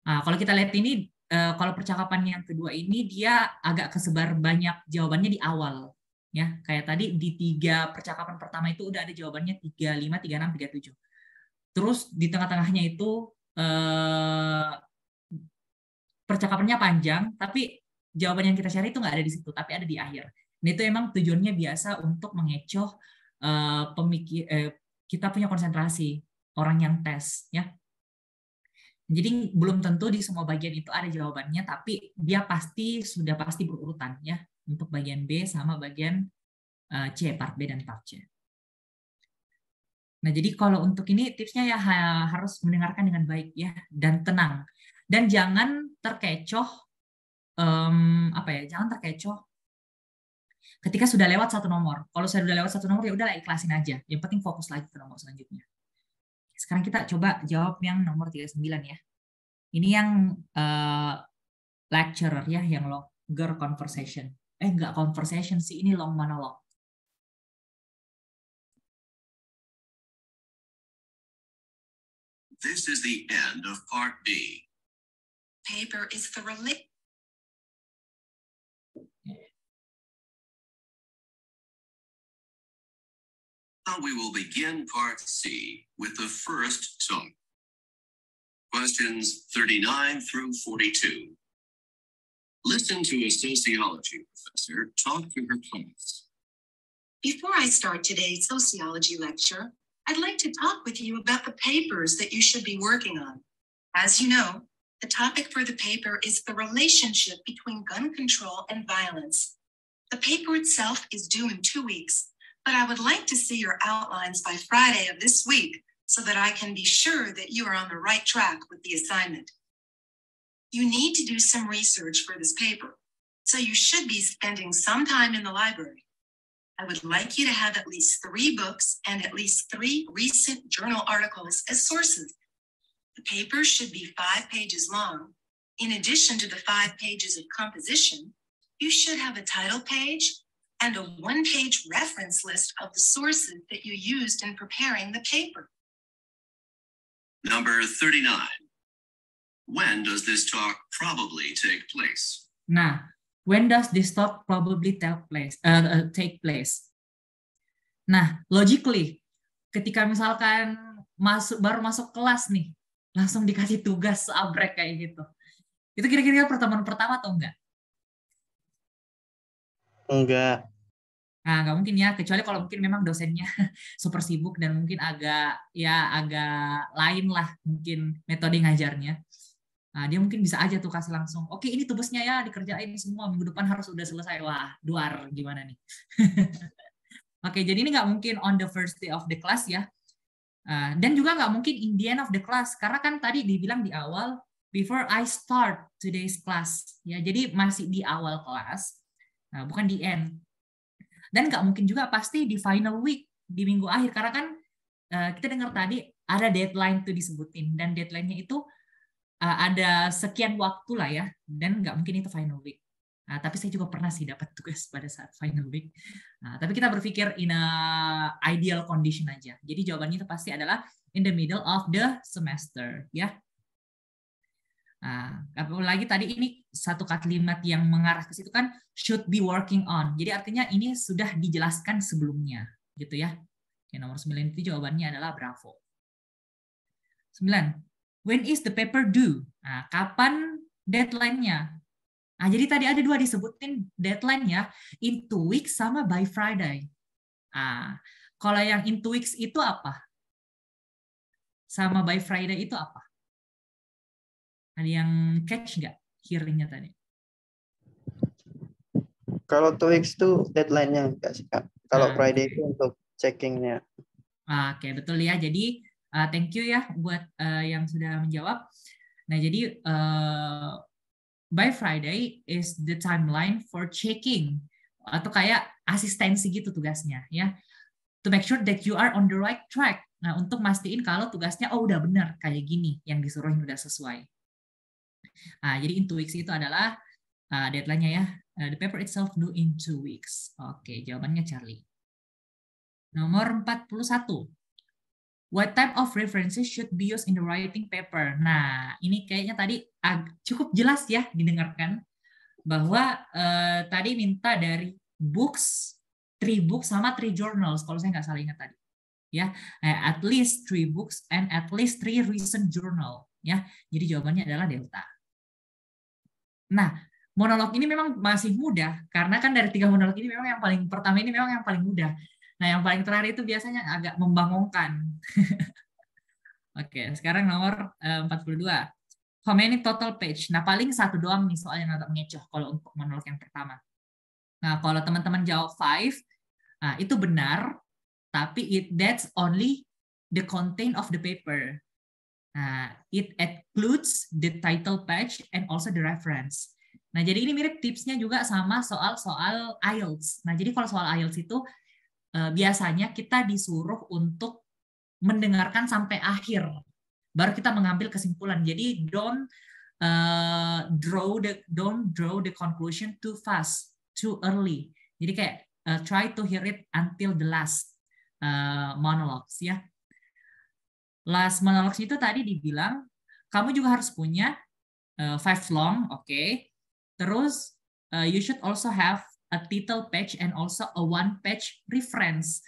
Nah, kalau kita lihat ini, kalau percakapan yang kedua ini, dia agak kesebar banyak jawabannya di awal. Ya, kayak tadi di 3 percakapan pertama itu udah ada jawabannya 35, 36, 37. Terus di tengah-tengahnya itu percakapannya panjang, tapi jawaban yang kita cari itu nggak ada di situ, tapi ada di akhir. Nah, itu emang tujuannya biasa untuk mengecoh kita punya konsentrasi orang yang tes, ya. Jadi belum tentu di semua bagian itu ada jawabannya, tapi dia sudah pasti berurutan, ya. Untuk bagian B sama bagian C, part B dan part C. Nah, jadi kalau untuk ini tipsnya ya harus mendengarkan dengan baik ya dan tenang. Dan jangan terkecoh jangan terkecoh ketika sudah lewat satu nomor. Kalau sudah lewat satu nomor ya udahlah ikhlasin aja. Yang penting fokus lagi ke nomor selanjutnya. Sekarang kita coba jawab yang nomor 39 ya. Ini yang lecturer ya, yang longer conversation. Enggak conversation sih, ini long monologue. This is the end of part B. Paper is the Now we will begin part C with the first song. Questions 39 through 42. Listen to a sociology professor talk to her class. Before I start today's sociology lecture, I'd like to talk with you about the papers that you should be working on. As you know, the topic for the paper is the relationship between gun control and violence. The paper itself is due in 2 weeks, but I would like to see your outlines by Friday of this week so that I can be sure that you are on the right track with the assignment. You need to do some research for this paper, so you should be spending some time in the library. I would like you to have at least 3 books and at least 3 recent journal articles as sources. The paper should be 5 pages long. In addition to the 5 pages of composition, you should have a title page and a 1-page reference list of the sources that you used in preparing the paper. Number 39. When does this talk probably take place? Nah, when does this talk probably take place? Nah, logically, ketika misalkan baru masuk kelas nih, langsung dikasih tugas seabrek kayak gitu. Itu kira-kira pertemuan pertama atau enggak? Enggak. Nah, nggak mungkin ya, kecuali kalau mungkin memang dosennya super sibuk dan mungkin agak lain lah mungkin metode ngajarnya. Nah, dia mungkin bisa aja tuh kasih langsung, oke ini tugasnya ya dikerjain semua, minggu depan harus udah selesai. Wah, duar gimana nih. Oke, jadi ini nggak mungkin on the first day of the class ya. Dan juga nggak mungkin in the end of the class, karena kan tadi dibilang di awal, before I start today's class. Ya, jadi masih di awal kelas, bukan di end. Dan nggak mungkin juga pasti di final week, di minggu akhir, karena kan kita dengar tadi ada deadline tuh disebutin, dan deadline-nya itu ada sekian waktu lah ya, dan nggak mungkin itu final week. Tapi saya juga pernah sih dapat tugas pada saat final week. Tapi kita berpikir in a ideal condition aja. Jadi jawabannya itu pasti adalah in the middle of the semester, ya. Apalagi tadi ini satu kalimat yang mengarah ke situ kan, should be working on. Jadi artinya ini sudah dijelaskan sebelumnya, gitu ya. Oke, nomor 9 itu jawabannya adalah bravo. 9. When is the paper due? Kapan deadline-nya? Jadi tadi ada 2 disebutin deadline-nya, in 2 weeks sama by Friday. Kalau yang in 2 weeks itu apa? Sama by Friday itu apa? Ada yang catch nggak hearing-nya tadi? Kalau 2 weeks itu deadline-nya enggak sih, Kak? Kalau Friday itu untuk checking-nya. Oke, betul ya. Jadi thank you ya buat yang sudah menjawab. Nah, jadi by Friday is the timeline for checking, atau kayak asistensi gitu tugasnya ya. To make sure that you are on the right track. Nah, untuk mastiin kalau tugasnya udah benar kayak gini, yang disuruhin udah sesuai. Jadi in 2 weeks itu adalah deadline-nya ya. The paper itself due in 2 weeks. Oke, jawabannya Charlie. Nomor 41. What type of references should be used in the writing paper? Nah, ini kayaknya tadi cukup jelas ya didengarkan bahwa tadi minta dari books, 3 books sama 3 journals kalau saya nggak salah ingat tadi. Ya, at least 3 books and at least 3 recent journal. Ya, jadi jawabannya adalah delta. Nah, monolog ini memang masih mudah karena kan dari 3 monolog ini memang yang paling pertama ini memang yang paling mudah. Nah, yang paling terakhir itu biasanya agak membangunkan. Oke, sekarang nomor 42. How many total page? Nah, paling 1 doang nih soal yang agak mengecoh kalau untuk monolog yang pertama. Nah, kalau teman-teman jawab 5, itu benar, tapi that's only the content of the paper. It includes the title page and also the reference. Nah, jadi ini mirip tipsnya juga sama soal IELTS. Nah, jadi kalau soal IELTS itu biasanya kita disuruh untuk mendengarkan sampai akhir, baru kita mengambil kesimpulan. Jadi don't draw the conclusion too fast, too early. Jadi kayak try to hear it until the last monologues ya. Last monologues itu tadi dibilang kamu juga harus punya 5 long, oke. Terus you should also have a title page and also a 1-page reference.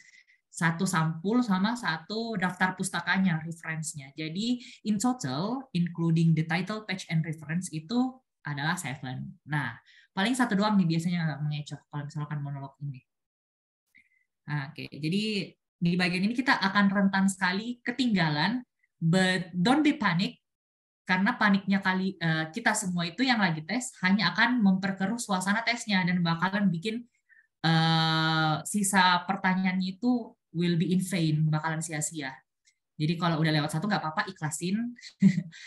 1 sampul sama 1 daftar pustakanya, reference-nya. Jadi in total, including the title page and reference itu adalah 7. Nah, paling 1 doang nih biasanya agak mengecoh kalau misalkan monolog ini. Nah, oke, jadi di bagian ini kita akan rentan sekali ketinggalan, but don't be panic, karena paniknya kita semua itu yang lagi tes hanya akan memperkeruh suasana tesnya dan bakalan bikin sisa pertanyaannya itu will be in vain, bakalan sia-sia. Jadi kalau udah lewat 1 nggak apa-apa, ikhlasin.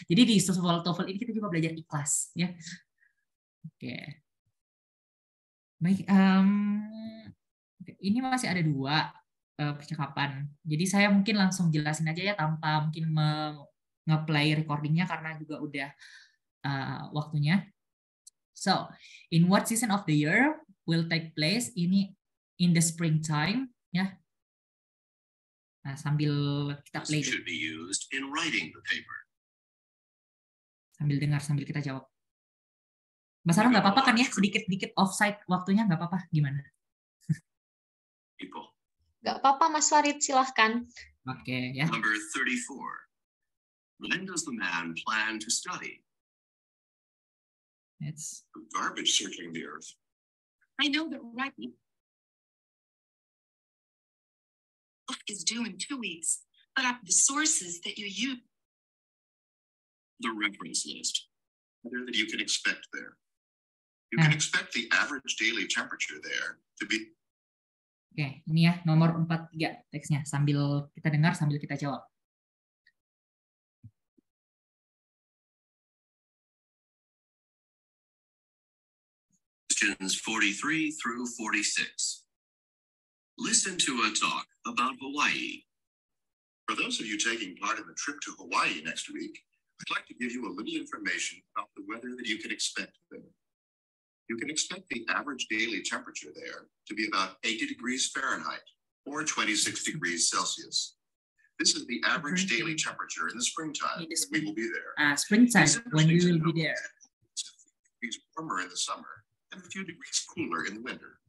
Jadi di TOEFL ini kita juga belajar ikhlas, ya. Oke. Baik, ini masih ada 2 percakapan. Jadi saya mungkin langsung jelasin aja ya tanpa mungkin nge-play recordingnya karena juga udah waktunya. So, in what season of the year will take place? Ini in the springtime, ya. Nah, sambil kita play. Should be used in writing the paper. Sambil dengar, sambil kita jawab. Mbak Sarah nggak apa-apa kan ya? Sedikit-sedikit offside waktunya nggak apa-apa? Gimana? People. Nggak apa-apa, Mas Farid, silahkan. Oke, ya. Number 34. When does the man plan to study? It's Garbage circling the earth. I know that writing is due in 2 weeks, but the sources that you use. The reference list. That you can expect there. You can expect the average daily temperature there to be. Oke, ini ya nomor 43 teksnya. Sambil kita dengar, sambil kita jawab. Questions 43 through 46. Listen to a talk about Hawaii. For those of you taking part in the trip to Hawaii next week, I'd like to give you a little information about the weather that you can expect there. You can expect the average daily temperature there to be about 80 degrees Fahrenheit or 26 degrees Celsius. This is the average daily temperature in the springtime. We will be there. Springtime, when we will be there. It's a few degrees warmer in the summer and a few degrees cooler in the winter.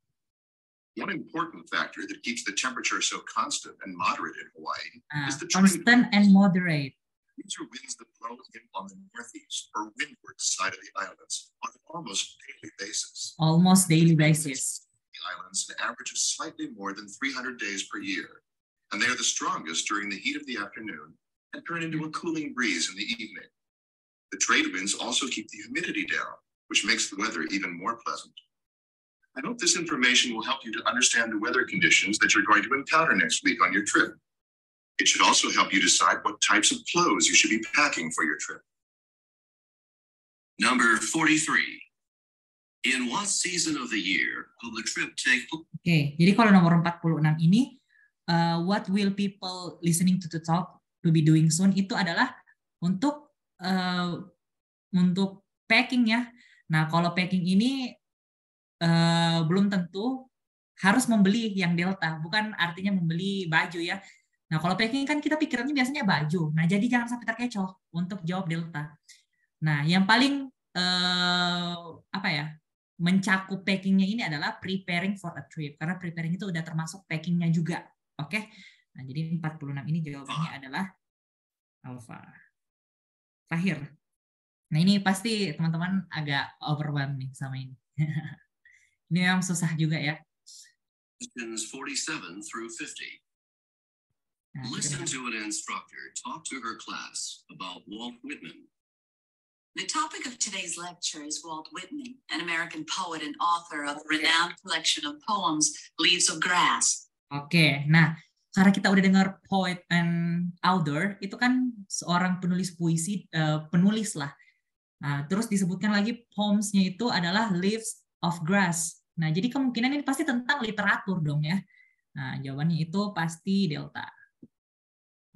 One important factor that keeps the temperature so constant and moderate in Hawaii is the constant and moderate. These are winds that blow in on the northeast or windward side of the islands on an almost daily basis. Almost daily basis. The islands an average of slightly more than 300 days per year, and they are the strongest during the heat of the afternoon and turn into a cooling breeze in the evening. The trade winds also keep the humidity down, which makes the weather even more pleasant. I hope this information will help you to understand the weather conditions that you're going to encounter next week on your trip. It should also help you decide what types of clothes you should be packing for your trip. Number 43. In what season of the year will the trip take place? Oke, jadi kalau nomor 46 ini, what will people listening to the talk to be doing soon, itu adalah untuk packing ya. Nah, kalau packing ini belum tentu harus membeli yang Delta, bukan artinya membeli baju ya. Nah, kalau packing kan kita pikirannya biasanya baju. Nah, jadi jangan sampai terkecoh untuk jawab Delta. Nah, yang paling mencakup packingnya ini adalah preparing for a trip. Karena preparing itu udah termasuk packingnya juga. Oke? Nah, jadi 46 ini jawabannya adalah alpha. Terakhir. Nah, ini pasti teman-teman agak overwhelmed nih sama ini. Ini yang susah juga ya. Questions 47 through 50. Listen to an instructor talk to her class about Walt Whitman. The topic of today's lecture is Walt Whitman, an American poet and author of the renowned collection of poems, Leaves of Grass. Oke, nah karena kita udah dengar poet and author, itu kan seorang penulis puisi, penulis lah. Nah, terus disebutkan lagi poemsnya itu adalah Leaves of Grass. Nah, jadi kemungkinan ini pasti tentang literatur dong ya. Nah, jawabannya itu pasti Delta.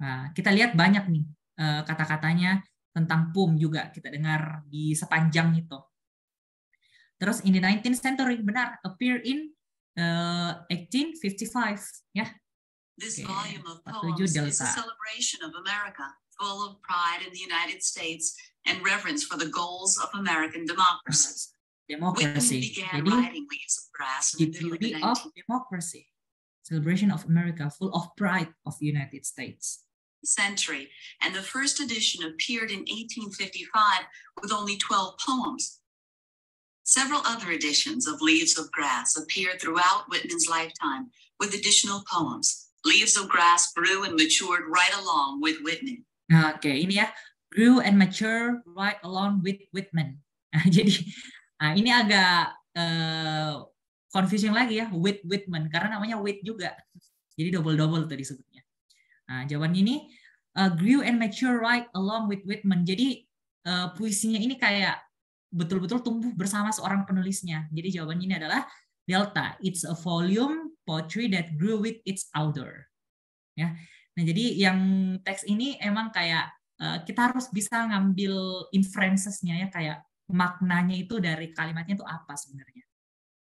Nah, kita lihat banyak nih kata-katanya tentang poem juga kita dengar di sepanjang itu. Terus in the 19th century, benar, appear in 1855 ya. This Oke, volume of 47 poems is a delta. celebration of America, full of pride in the United States and reverence for the goals of American democracy. Whitman Democracy. began Jadi writing Leaves of Grass the in the middle of the beauty of 19th democracy. Celebration of America, full of pride of the United States. century, and the first edition appeared in 1855 with only 12 poems. Several other editions of Leaves of Grass appeared throughout Whitman's lifetime with additional poems. Leaves of Grass grew and matured right along with Whitman. Oke, ini ya, grew and mature right along with Whitman. Jadi ini agak confusing lagi ya, with Whitman karena namanya Whit juga. Jadi double tuh disebutnya. Nah, jawabannya ini grew and mature right along with Whitman. Jadi puisinya ini kayak betul-betul tumbuh bersama seorang penulisnya. Jadi jawabannya ini adalah delta. It's a volume poetry that grew with its author. Ya. Nah, jadi yang teks ini emang kayak kita harus bisa ngambil inferences-nya ya, kayak maknanya itu dari kalimatnya itu apa sebenarnya.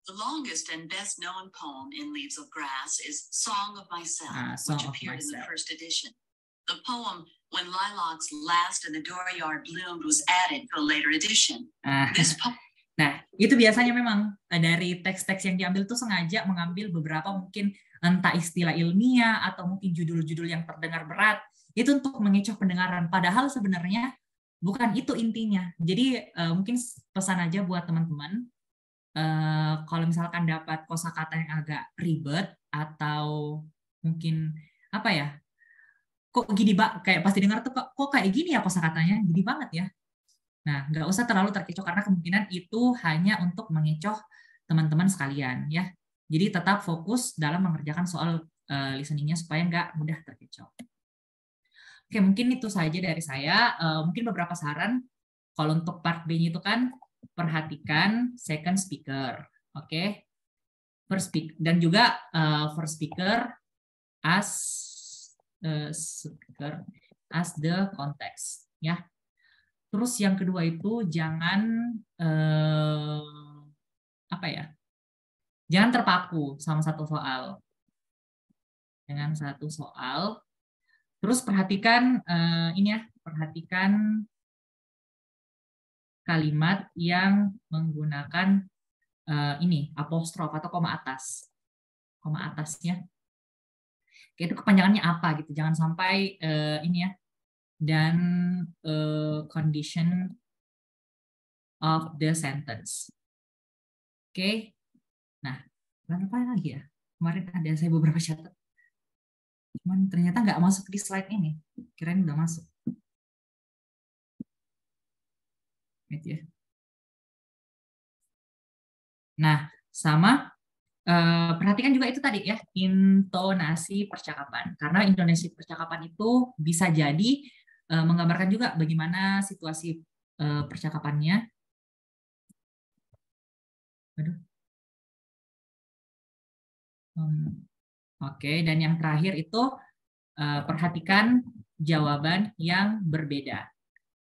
The longest and best known poem in Leaves of Grass is Song of Myself, Song which of appeared in the Myself. first edition. The poem When Lilacs Last in the Dooryard Bloomed was added to a later edition. This poem Nah, itu biasanya memang dari teks-teks yang diambil tuh sengaja mengambil beberapa mungkin entah istilah ilmiah atau mungkin judul-judul yang terdengar berat, itu untuk mengecoh pendengaran. Padahal sebenarnya bukan itu intinya. Jadi mungkin pesan aja buat teman-teman, kalau misalkan dapat kosakata yang agak ribet atau mungkin apa ya, kok gini kayak pasti dengar tuh kok kayak gini ya kosakatanya, gini banget ya. Nah, nggak usah terlalu terkecoh karena kemungkinan itu hanya untuk mengecoh teman-teman sekalian ya. Jadi tetap fokus dalam mengerjakan soal listeningnya supaya nggak mudah terkecoh. Oke, mungkin itu saja dari saya. Mungkin beberapa saran. Kalau untuk part B-nya itu kan perhatikan second speaker, oke? First speaker dan juga first speaker as the context, ya. Terus yang kedua itu jangan apa ya? Jangan terpaku sama satu soal. Dengan satu soal. Terus perhatikan ini ya, perhatikan kalimat yang menggunakan ini apostrof atau koma atas. Koma atasnya. Itu kepanjangannya apa gitu. Jangan sampai ini ya. Dan condition of the sentence. Oke. Nah, apa lagi ya? Kemarin ada saya beberapa catat. Cuman ternyata nggak masuk di slide ini. Kirain udah masuk. Gitu ya. Nah, sama perhatikan juga itu tadi ya, intonasi percakapan. Karena intonasi percakapan itu bisa jadi menggambarkan juga bagaimana situasi percakapannya. Aduh. Oke, dan yang terakhir itu perhatikan jawaban yang berbeda.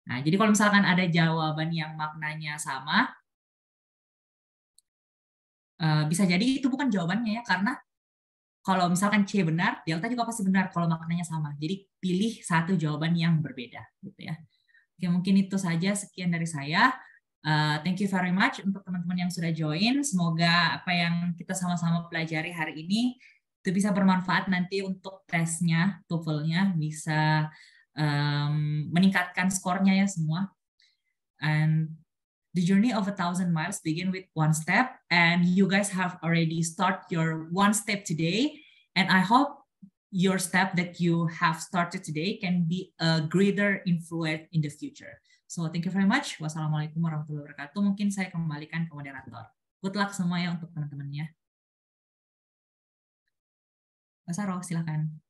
Nah, jadi kalau misalkan ada jawaban yang maknanya sama, bisa jadi itu bukan jawabannya ya, karena kalau misalkan C benar, delta juga pasti benar kalau maknanya sama. Jadi pilih satu jawaban yang berbeda, gitu ya. Oke, mungkin itu saja sekian dari saya. Thank you very much untuk teman-teman yang sudah join. Semoga apa yang kita sama-sama pelajari hari ini itu bisa bermanfaat nanti untuk tesnya, TOEFL-nya bisa meningkatkan skornya ya semua. And the journey of 1,000 miles begin with one step, and you guys have already start your one step today. And I hope your step that you have started today can be a greater influence in the future. So thank you very much. Wassalamualaikum warahmatullahi wabarakatuh. Mungkin saya kembalikan ke moderator. Good luck semua ya untuk teman-temannya. Mas Aro, silakan.